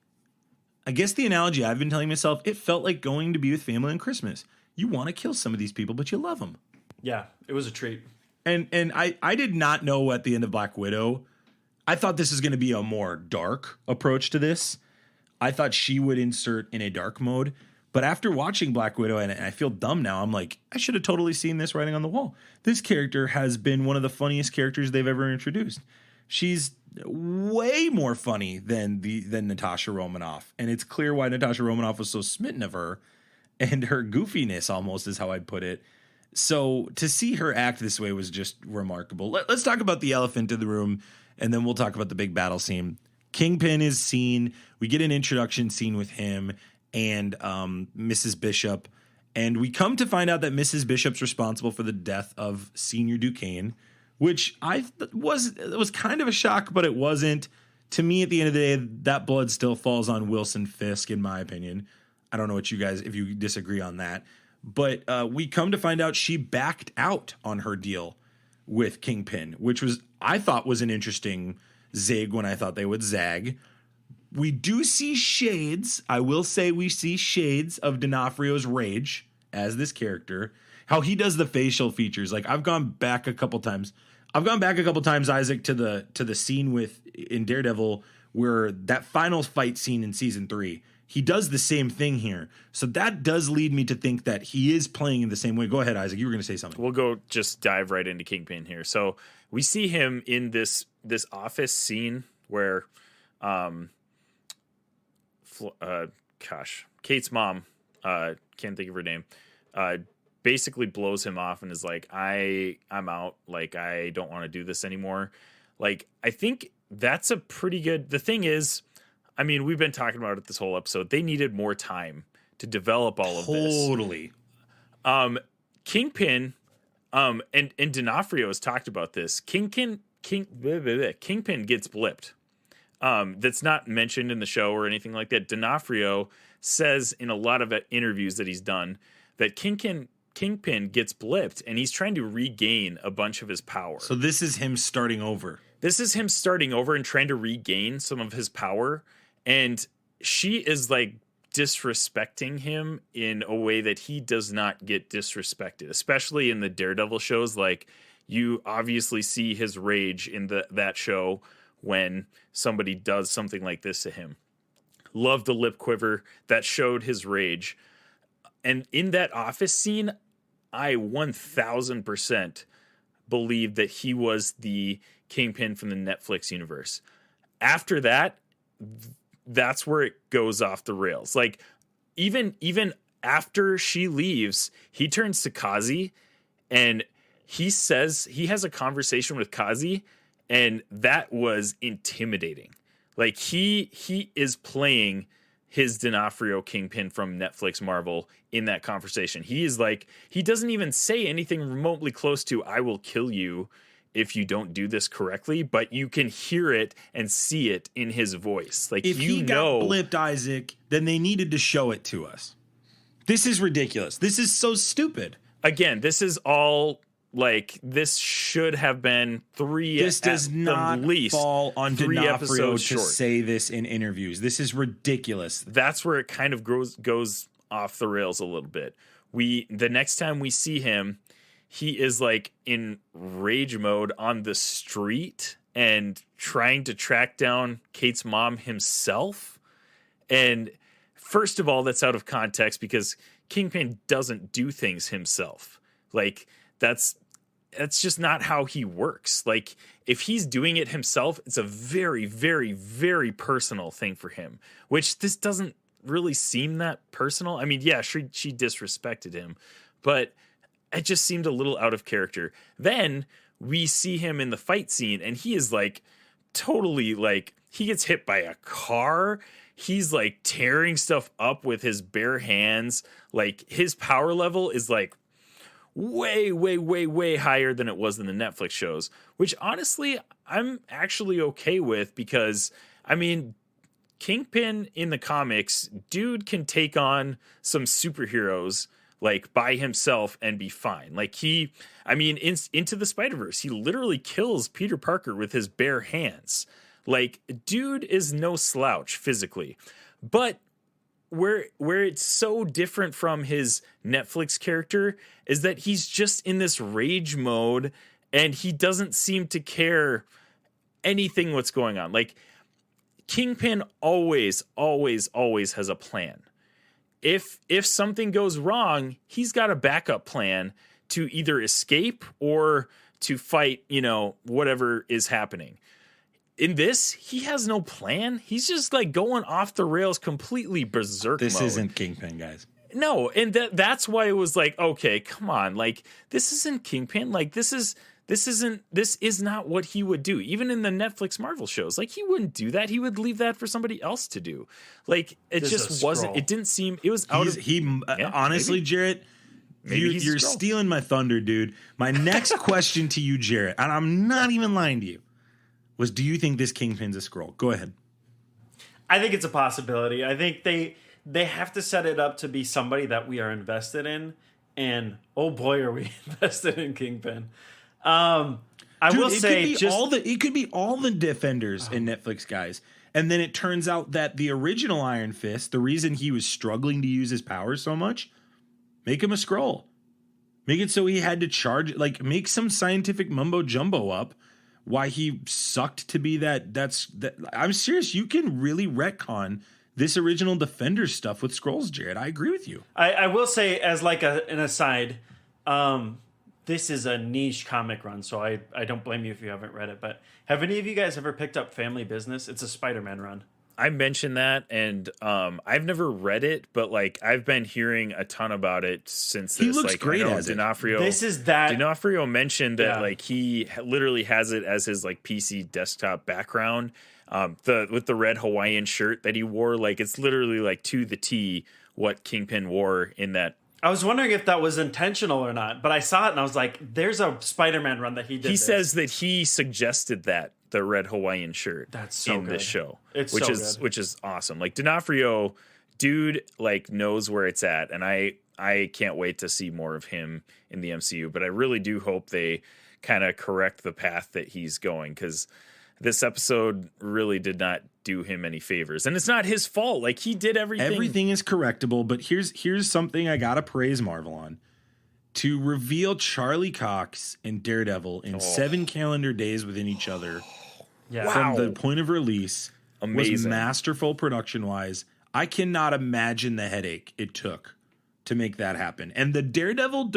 I guess the analogy I've been telling myself, it felt like going to be with family on Christmas. you want to kill some of these people, but you love them. Yeah, it was a treat. And I did not know at the end of Black Widow. I thought this is going to be a more dark approach to this. I thought she would insert in a dark mode. But after watching Black Widow, and I feel dumb now, I'm like, I should have totally seen this writing on the wall. This character has been one of the funniest characters they've ever introduced. She's way more funny than Natasha Romanoff. And it's clear why Natasha Romanoff was so smitten of her. And her goofiness almost is how I'd put it. So to see her act this way was just remarkable. Let's talk about the elephant in the room, and then we'll talk about the big battle scene. Kingpin is seen. We get an introduction scene with him and Mrs. Bishop. And we come to find out that Mrs. Bishop's responsible for the death of Senior Duquesne, which it was kind of a shock, but it wasn't. To me, at the end of the day, that blood still falls on Wilson Fisk, in my opinion. I don't know what you guys, if you disagree on that. But we come to find out she backed out on her deal with Kingpin, which I thought was an interesting zig when I thought they would zag. We do see shades. I will say we see shades of D'Onofrio's rage as this character. How he does the facial features. Like I've gone back a couple times, Isaac, to the scene in Daredevil where that final fight scene in season 3. He does the same thing here. So that does lead me to think that he is playing in the same way. Go ahead, Isaac. You were going to say something. We'll go just dive right into Kingpin here. So we see him in this office scene where, Kate's mom, can't think of her name, basically blows him off and is like, I'm out. Like, I don't want to do this anymore. Like, I think that's a pretty good, the thing is, I mean, we've been talking about it this whole episode. They needed more time to develop all of this. Totally. Kingpin, and D'Onofrio has talked about this. Kingpin gets blipped. That's not mentioned in the show or anything like that. D'Onofrio says in a lot of interviews that he's done that Kingpin gets blipped and he's trying to regain a bunch of his power. So this is him starting over. This is him starting over and trying to regain some of his power. And she is like disrespecting him in a way that he does not get disrespected, especially in the Daredevil shows. Like you obviously see his rage in that show when somebody does something like this to him. Love the lip quiver that showed his rage. And in that office scene, I 1000% believe that he was the Kingpin from the Netflix universe. After that, that's where it goes off the rails. Like even after she leaves, he turns to Kazi and he says he has a conversation with Kazi, and that was intimidating. Like he is playing his D'Onofrio Kingpin from Netflix Marvel in that conversation. He is like, he doesn't even say anything remotely close to "I will kill you if you don't do this correctly," but you can hear it and see it in his voice. Like, if he got blipped, Isaac, then they needed to show it to us. This is ridiculous. This is so stupid. Again, this is all like, this should have been three. This does not fall on D'Onofrio to say this in interviews. This is ridiculous. That's where it kind of goes off the rails a little bit. The next time we see him, he is like in rage mode on the street and trying to track down Kate's mom himself. And first of all, that's out of context because Kingpin doesn't do things himself. Like that's just not how he works. Like if he's doing it himself, it's a very, very, very personal thing for him, which this doesn't really seem that personal. I mean, yeah, she disrespected him, but it just seemed a little out of character. Then we see him in the fight scene and he is like totally like, he gets hit by a car. He's like tearing stuff up with his bare hands. Like his power level is like way, way, way, way higher than it was in the Netflix shows, which honestly, I'm actually okay with because, I mean, Kingpin in the comics, dude can take on some superheroes like by himself and be fine. Like Into the Spider-Verse, he literally kills Peter Parker with his bare hands. Like, dude is no slouch physically. But where it's so different from his Netflix character is that he's just in this rage mode and he doesn't seem to care anything what's going on. Like Kingpin always has a plan. If something goes wrong, he's got a backup plan to either escape or to fight, whatever is happening. In this, he has no plan. He's just like going off the rails, completely berserk This mode. isn't Kingpin, guys. No, and that's why it was like, okay, come on, like this isn't Kingpin. Like this is not what he would do. Even in the Netflix Marvel shows, like he wouldn't do that. He would leave that for somebody else to do. Like it This just is a wasn't. scroll. It didn't seem. It was out of. Honestly, maybe. Jarret, Maybe he's you're a scroll. stealing my thunder, dude. My next question to you, Jarret, and I'm not even lying to you, was do you think this Kingpin's a scroll? Go ahead. I think it's a possibility. I think they have to set it up to be somebody that we are invested in, and oh boy, are we invested in Kingpin. I Dude, will say, it could be all the Defenders in Netflix, guys. And then it turns out that the original Iron Fist, the reason he was struggling to use his powers so much, make him a scroll. Make it so he had to charge, like make some scientific mumbo jumbo up why he sucked to be that. I'm serious. You can really retcon this original Defenders stuff with scrolls, Jarret. I agree with you. I will say, as like an aside, this is a niche comic run, so I don't blame you if you haven't read it. But have any of you guys ever picked up Family Business? It's a Spider-Man run. I mentioned that, and I've never read it, but like I've been hearing a ton about it since this. He looks like, great I know as it. D'Onofrio. This is that. D'Onofrio mentioned that Yeah. like he literally has it as his like PC desktop background. With the red Hawaiian shirt that he wore, like it's literally like to the T what Kingpin wore in that. I was wondering if that was intentional or not, but I saw it and I was like, "There's a Spider-Man run that he did." He this. says that he suggested that the red Hawaiian shirt That's so in good. this show, It's which so is good. which is awesome. Like D'Onofrio, dude, like knows where it's at, and I can't wait to see more of him in the MCU. But I really do hope they kind of correct the path that he's going, because this episode really did not do him any favors, and it's not his fault. Like he did everything. Everything is correctable, but here's something I gotta praise Marvel on. To reveal Charlie Cox and Daredevil in 7 calendar days within each other Yeah. from the Wow. point of release was Amazing. masterful production-wise. I cannot imagine the headache it took to make that happen. And the Daredevil,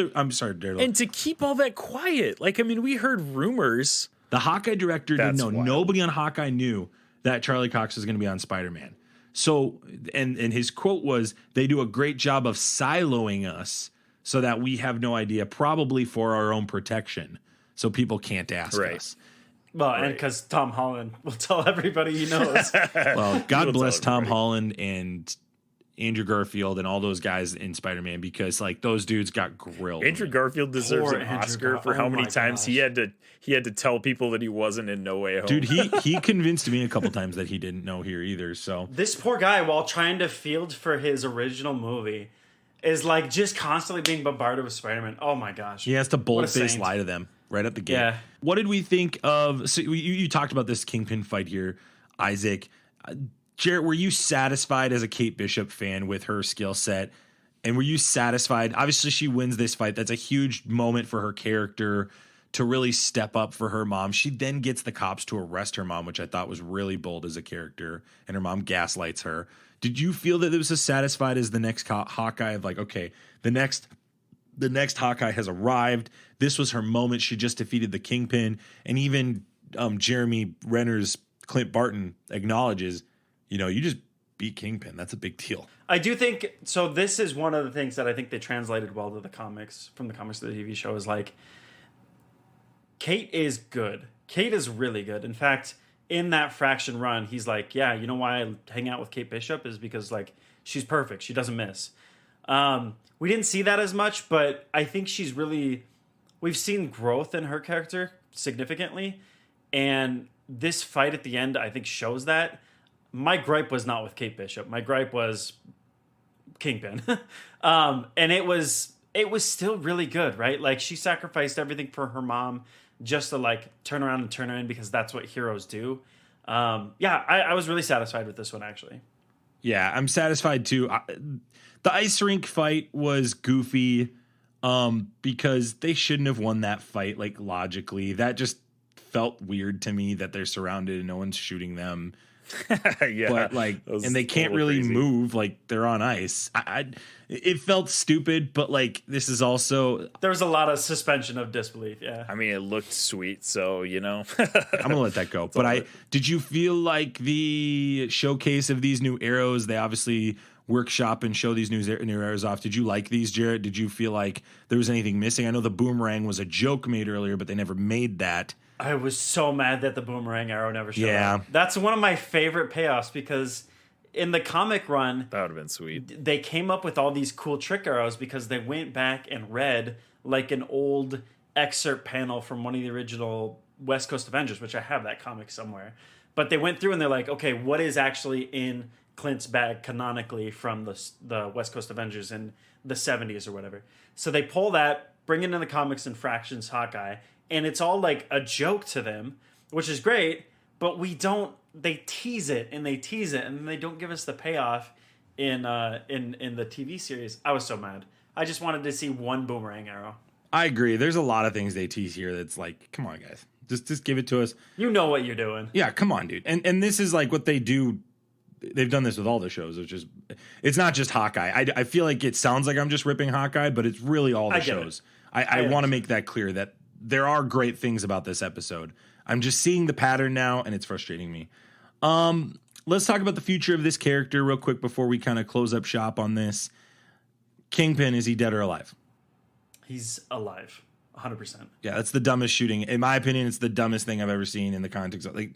And to keep all that quiet. Like, I mean, we heard rumors. the Hawkeye director didn't That's know. wild. Nobody on Hawkeye knew that Charlie Cox was going to be on Spider-Man. So, and his quote was, "They do a great job of siloing us so that we have no idea, probably for our own protection, so people can't ask Right. us." Well, and because Tom Holland will tell everybody he knows. Well, God We'll bless tell Tom everybody. Holland and Andrew Garfield and all those guys in Spider-Man, because like those dudes got grilled. Andrew Garfield deserves Poor an Andrew Oscar Gar- for how oh many my times he gosh. had to tell people that he wasn't in No Way Home. Dude, he convinced me a couple times that he didn't know here either. So This poor guy, while trying to field for his original movie, is like just constantly being bombarded with Spider-Man. Oh my gosh. he has to What a bold-faced saint. lie to them right at the gate. Yeah. What did we think of? So you talked about this Kingpin fight here, Isaac. Jarret, were you satisfied as a Kate Bishop fan with her skill set? And were you satisfied? Obviously, she wins this fight. That's a huge moment for her character to really step up for her mom. She then gets the cops to arrest her mom, which I thought was really bold as a character. And her mom gaslights her. Did you feel that it was as satisfied as the next Hawkeye of like, okay, the next Hawkeye has arrived. This was her moment. She just defeated the Kingpin. And even Jeremy Renner's Clint Barton acknowledges, you just beat Kingpin. That's a big deal. I do think so. This is one of the things that I think they translated well to the comics, from the comics to the TV show, is like Kate is good. Kate is really good. In fact, in that Fraction run, he's like, yeah, you know why I hang out with Kate Bishop is because like she's perfect. She doesn't miss. We didn't see that as much, but I think we've seen growth in her character significantly. And this fight at the end, I think, shows that. My gripe was not with Kate Bishop. My gripe was Kingpin. And it was still really good, right? Like she sacrificed everything for her mom just to like turn around and turn her in, because that's what heroes do. I was really satisfied with this one, actually. Yeah, I'm satisfied too. The ice rink fight was goofy because they shouldn't have won that fight, like, logically. That just felt weird to me that they're surrounded and no one's shooting them. Yeah, but like, and they can't really crazy. move, like they're on ice. It felt stupid, but like this is also, There was a lot of suspension of disbelief. Yeah. I mean, it looked sweet, so I'm gonna let that go. But did you feel like the showcase of these new arrows? They obviously workshop and show these new arrows off. Did you like these, Jarret? Did you feel like there was anything missing? I know the boomerang was a joke made earlier, but they never made that. I was so mad that the boomerang arrow never showed Yeah. up. That's one of my favorite payoffs because in the comic run, that would have been sweet. they came up with all these cool trick arrows because they went back and read like an old excerpt panel from one of the original West Coast Avengers, which I have that comic somewhere. But they went through and they're like, okay, what is actually in Clint's bag canonically from the West Coast Avengers in the 70s or whatever. So they pull that, bring it in the comics in Fractions Hawkeye, and it's all like a joke to them, which is great, but they tease it and they tease it and then they don't give us the payoff in the TV series. I was so mad. I just wanted to see one boomerang arrow. I agree. There's a lot of things they tease here that's like, come on, guys. Just give it to us. You know what you're doing. Yeah, come on, dude. And this is like what they do. They've done this with all the shows, which is, it's not just Hawkeye. I feel like it sounds like I'm just ripping Hawkeye, but it's really all the shows. I want to make that clear that there are great things about this episode. I'm just seeing the pattern now, and it's frustrating me. Let's talk about the future of this character real quick before we kind of close up shop on this. Kingpin, is he dead or alive? He's alive, 100%. Yeah, that's the dumbest shooting. In my opinion, it's the dumbest thing I've ever seen in the context of, like,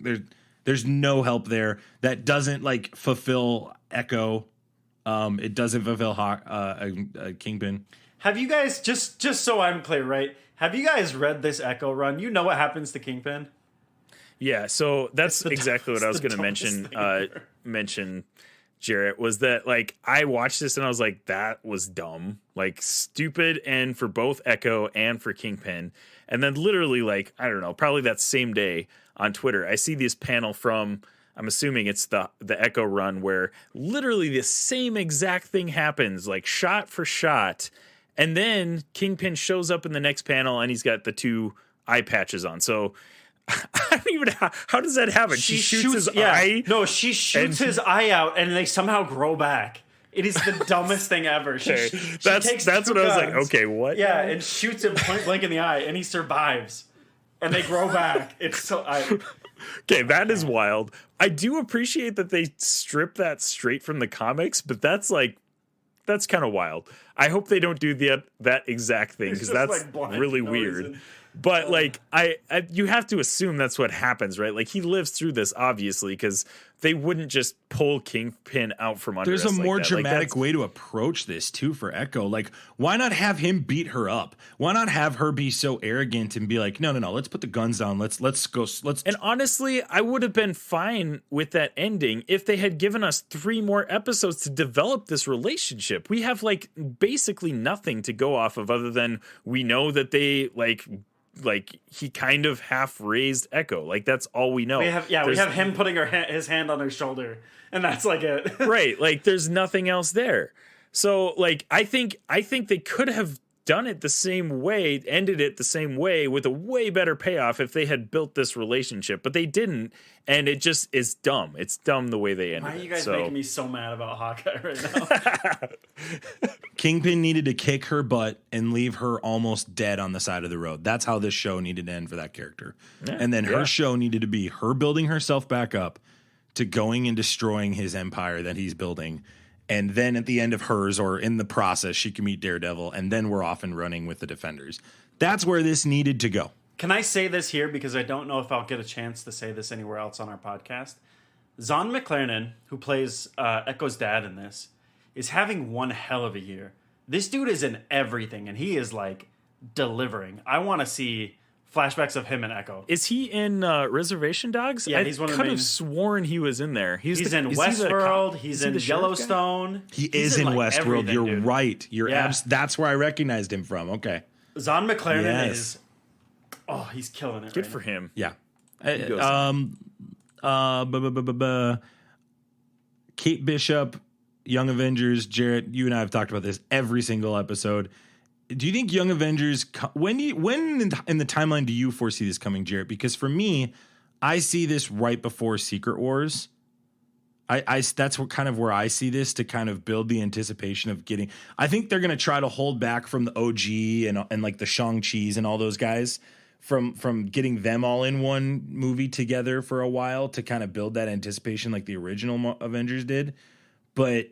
there's no help there. That doesn't like fulfill Echo. It doesn't fulfill Kingpin. Have you guys, just so I'm clear, right? Have you guys read this Echo run? You know what happens to Kingpin? Yeah, so that's exactly what I was going to mention, Jarret, was that, like, I watched this and I was like, that was dumb, like, stupid, and for both Echo and for Kingpin. And then literally, like, I don't know, probably that same day on Twitter, I see this panel from, I'm assuming it's the Echo run, where literally the same exact thing happens, like shot for shot. And then Kingpin shows up in the next panel and he's got the two eye patches on. So I don't even, how does that happen? She shoots his eye? No, she shoots his eye out and they somehow grow back. It is the dumbest thing ever. Okay. She That's takes what two I was like, guns, okay, what? Yeah, and shoots him point blank in the eye and he survives. And they grow back. It's so... Okay, that is wild. I do appreciate that they strip that straight from the comics, but that's kind of wild. I hope they don't do that exact thing, because that's like really weird. But like, I you have to assume that's what happens, right? Like, he lives through this, obviously, because they wouldn't just pull Kingpin out from under. There's a more like dramatic way to approach this too for Echo. Like, why not have him beat her up? Why not have her be so arrogant and be like, no, let's put the guns down. Let's go. And honestly, I would have been fine with that ending if they had given us 3 more episodes to develop this relationship. We have like basically nothing to go off of other than we know that they like he kind of half raised Echo. Like, that's all we know. We have him putting his hand on her shoulder, and that's like it. Right. Like, there's nothing else there. So like, I think they could have done it the same way, ended it the same way with a way better payoff if they had built this relationship, but they didn't, and it just is dumb. It's dumb the way they ended it. Why are you guys making me so mad about Hawkeye right now? Kingpin needed to kick her butt and leave her almost dead on the side of the road. That's how this show needed to end for that character. Yeah, and then her show needed to be her building herself back up to going and destroying his empire that he's building. And then at the end of hers, or in the process, she can meet Daredevil, and then we're off and running with the Defenders. That's where this needed to go. Can I say this here, because I don't know if I'll get a chance to say this anywhere else on our podcast? Zahn McClarnon, who plays Echo's dad in this, is having one hell of a year. This dude is in everything, and he is, like, delivering. I want to see flashbacks of him and Echo. Is he in Reservation Dogs? Yeah, he's one of the main... I main... could have sworn he was in there. He's in Westworld. He's in Yellowstone. He is in like Westworld. You're dude. Right. That's where I recognized him from. Okay. Zahn McClarnon is... Oh, he's killing it. Good for him. Yeah. Kate Bishop, Young Avengers, Jarret, you and I have talked about this every single episode. Do you think Young Avengers, when in the timeline do you foresee this coming, Jarret? Because for me, I see this right before Secret Wars. That's kind of where I see this, to kind of build the anticipation of getting. I think they're going to try to hold back from the OG and like the Shang Chi's and all those guys from getting them all in one movie together for a while to kind of build that anticipation like the original Avengers did. But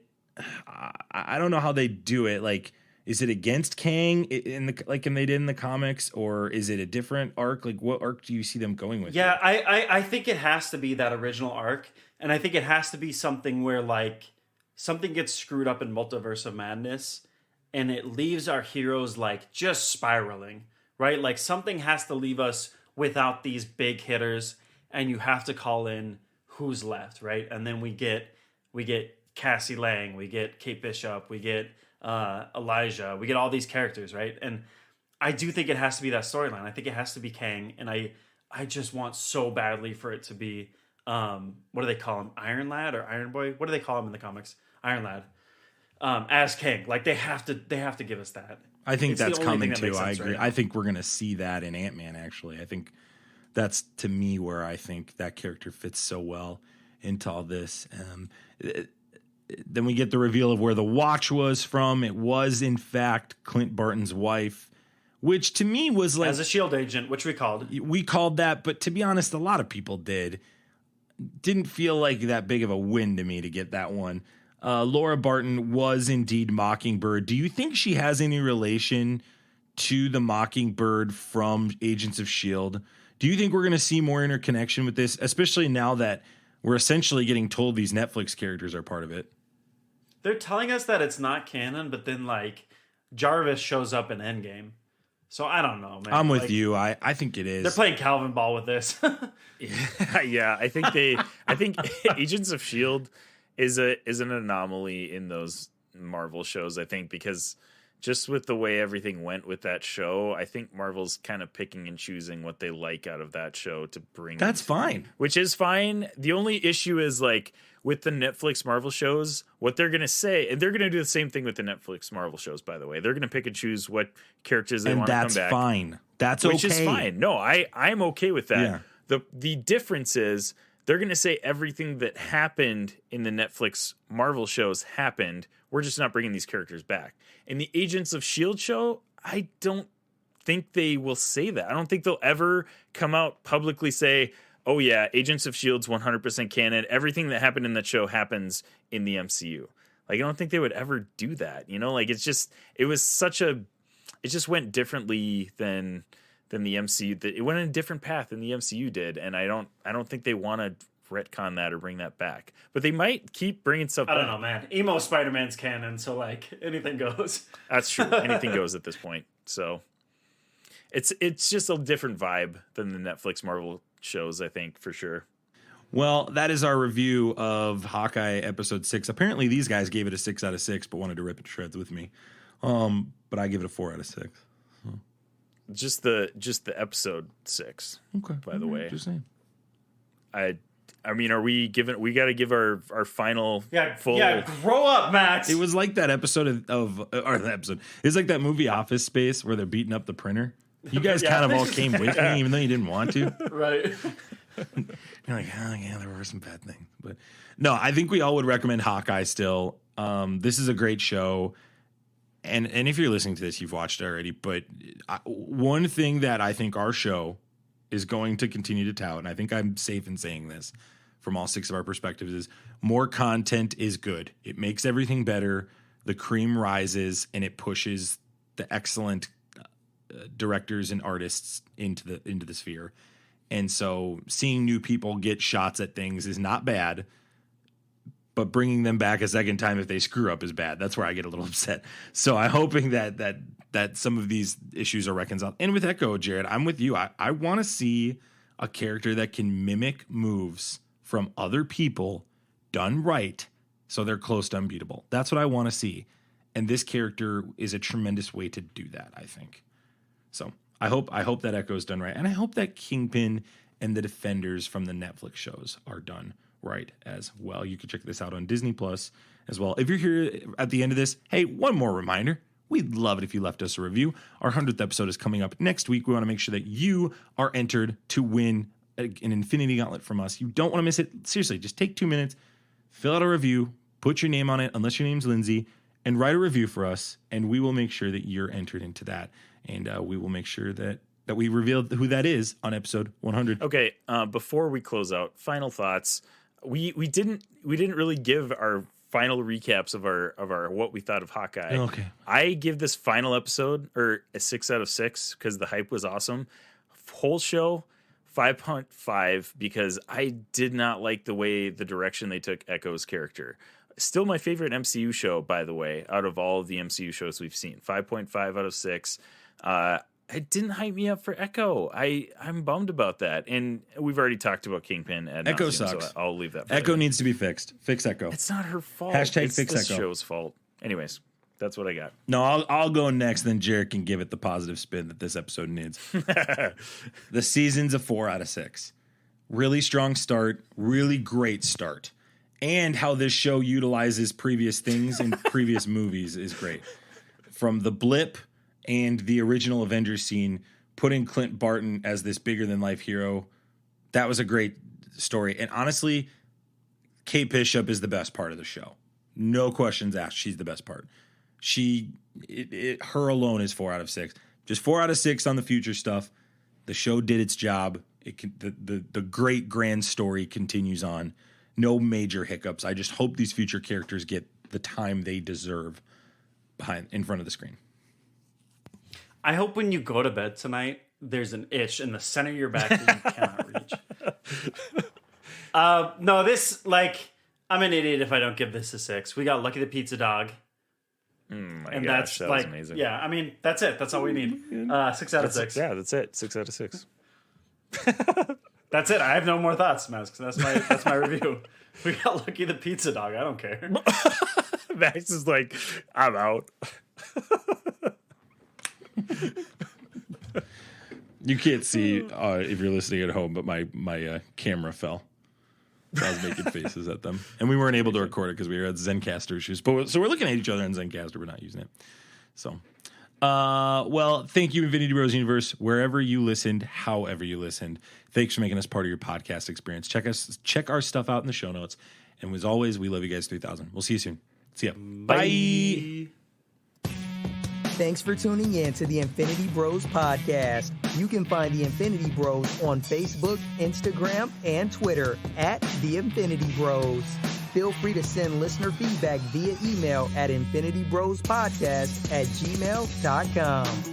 I don't know how they do it. Like, is it against Kang in they did in the comics, or is it a different arc? Like, what arc do you see them going with? Yeah, I think it has to be that original arc, and I think it has to be something where like something gets screwed up in Multiverse of Madness, and it leaves our heroes like just spiraling, right? Like something has to leave us without these big hitters, and you have to call in who's left, right? And then we get Cassie Lang, we get Kate Bishop, we get Elijah, we get all these characters, right? And I do think it has to be that storyline. I think it has to be Kang, and I just want so badly for it to be what do they call him, Iron Lad or Iron Boy? What do they call him in the comics? Iron Lad, as Kang. Like they have to give us that. I think that's coming too. I sense, agree. right? I think we're going to see that in Ant-Man. Actually, I think that's to me where I think that character fits so well into all this. Then we get the reveal of where the watch was from. It was, in fact, Clint Barton's wife, which to me was like... As a S.H.I.E.L.D. agent, which we called. We called that, but to be honest, a lot of people did. Didn't feel like that big of a win to me to get that one. Laura Barton was indeed Mockingbird. Do you think she has any relation to the Mockingbird from Agents of S.H.I.E.L.D.? Do you think we're going to see more interconnection with this, especially now that we're essentially getting told these Netflix characters are part of it? They're telling us that it's not canon, but then like Jarvis shows up in Endgame. So I don't know, man. I'm with like, you. I think it is. They're playing Calvin ball with this. Yeah, I think Agents of S.H.I.E.L.D. is an anomaly in those Marvel shows, I think, because just with the way everything went with that show, I think Marvel's kind of picking and choosing what they like out of that show to bring. That's fine. Which is fine. The only issue is like with the Netflix Marvel shows, what they're going to say, and they're going to do the same thing with the Netflix Marvel shows, by the way. They're going to pick and choose what characters they want to come back. And that's fine. That's which okay. is fine. No, I'm okay with that. Yeah. The difference is they're going to say everything that happened in the Netflix Marvel shows happened. We're just not bringing these characters back. In the Agents of S.H.I.E.L.D. show, I don't think they will say that. I don't think they'll ever come out publicly say, oh yeah, Agents of S.H.I.E.L.D.'s 100% canon. Everything that happened in that show happens in the MCU. Like, I don't think they would ever do that. You know, like it just went differently than the MCU. It went in a different path than the MCU did. And I don't think they want to retcon that or bring that back, but they might keep bringing stuff I don't back. know, man. Emo Spider-Man's canon, so like anything goes. That's true. Anything goes at this point. So it's just a different vibe than the Netflix Marvel shows, I think, for sure. Well, that is our review of Hawkeye episode 6. Apparently these guys gave it a 6 out of 6, but wanted to rip it to shreds with me. But I give it a 4 out of 6. Just the episode 6. Okay. By the way, Just saying. I mean, we got to give our final full. Yeah, grow up, Max. It was like that episode or the episode. It's like that movie Office Space where they're beating up the printer. You guys kind of all came with me, even though you didn't want to. Right. You're like, oh yeah, there were some bad things, but no, I think we all would recommend Hawkeye still. This is a great show, and if you're listening to this, you've watched it already. But one thing that I think our show is going to continue to tout, and I think I'm safe in saying this from all 6 of our perspectives, is more content is good. It makes everything better. The cream rises, and it pushes the excellent directors and artists into the sphere. And so seeing new people get shots at things is not bad, but bringing them back a second time if they screw up is bad. That's where I get a little upset. So I'm hoping that some of these issues are reconciled. And with Echo, Jarret, I'm with you. I want to see a character that can mimic moves from other people done right so they're close to unbeatable. That's what I want to see. And this character is a tremendous way to do that, I think. So I hope that Echo's done right. And I hope that Kingpin and the Defenders from the Netflix shows are done right as well. You can check this out on Disney Plus as well. If you're here at the end of this, hey, one more reminder. We'd love it if you left us a review. Our 100th episode is coming up next week. We want to make sure that you are entered to win an Infinity Gauntlet from us. You don't want to miss it. Seriously, just take 2 minutes, fill out a review, put your name on it, unless your name's Lindsay, and write a review for us, and we will make sure that you're entered into that. And we will make sure that we reveal who that is on episode 100. Okay, before we close out, final thoughts. We didn't really give our final recaps of our what we thought of Hawkeye. Okay. I give this final episode a 6 out of 6 because the hype was awesome. Whole show 5.5 because I did not like the direction they took Echo's character. Still my favorite MCU show, by the way, out of all of the MCU shows we've seen. 5.5 out of 6. It didn't hype me up for Echo. I'm bummed about that. And we've already talked about Kingpin. Echo sucks. So I'll leave that for Echo needs to be fixed. Fix Echo. It's not her fault. Hashtag fix this Echo. show's fault. Anyways, that's what I got. No, I'll go next, then Jarret can give it the positive spin that this episode needs. The season's a 4 out of 6. Really strong start, really great start. And how this show utilizes previous things in previous movies is great. From the blip and the original Avengers scene, putting Clint Barton as this bigger-than-life hero, that was a great story. And honestly, Kate Bishop is the best part of the show. No questions asked. She's the best part. Her alone is 4 out of 6. Just 4 out of 6 on the future stuff. The show did its job. The great grand story continues on. No major hiccups. I just hope these future characters get the time they deserve in front of the screen. I hope when you go to bed tonight, there's an itch in the center of your back that you cannot reach. No, I'm an idiot if I don't give this a 6. We got Lucky the Pizza Dog. That was amazing. Yeah, I mean, that's it. That's all we need. 6 out of 6. Yeah, that's it. 6 out of 6. That's it. I have no more thoughts, Max. That's my review. We got Lucky the Pizza Dog. I don't care. Max is like, I'm out. You can't see if you're listening at home, but my camera fell. So I was making faces at them. And we weren't able to record it because we were at Zencastr issues. So we're looking at each other in Zencastr. We're not using it. So, well, thank you, Infinity Bros Universe, wherever you listened, however you listened. Thanks for making us part of your podcast experience. Check our stuff out in the show notes. And as always, we love you guys 3000. We'll see you soon. See ya. Bye. Thanks for tuning in to the Infinity Bros podcast. You can find the Infinity Bros on Facebook, Instagram, and Twitter at the Infinity Bros. Feel free to send listener feedback via email at infinitybrospodcast@gmail.com.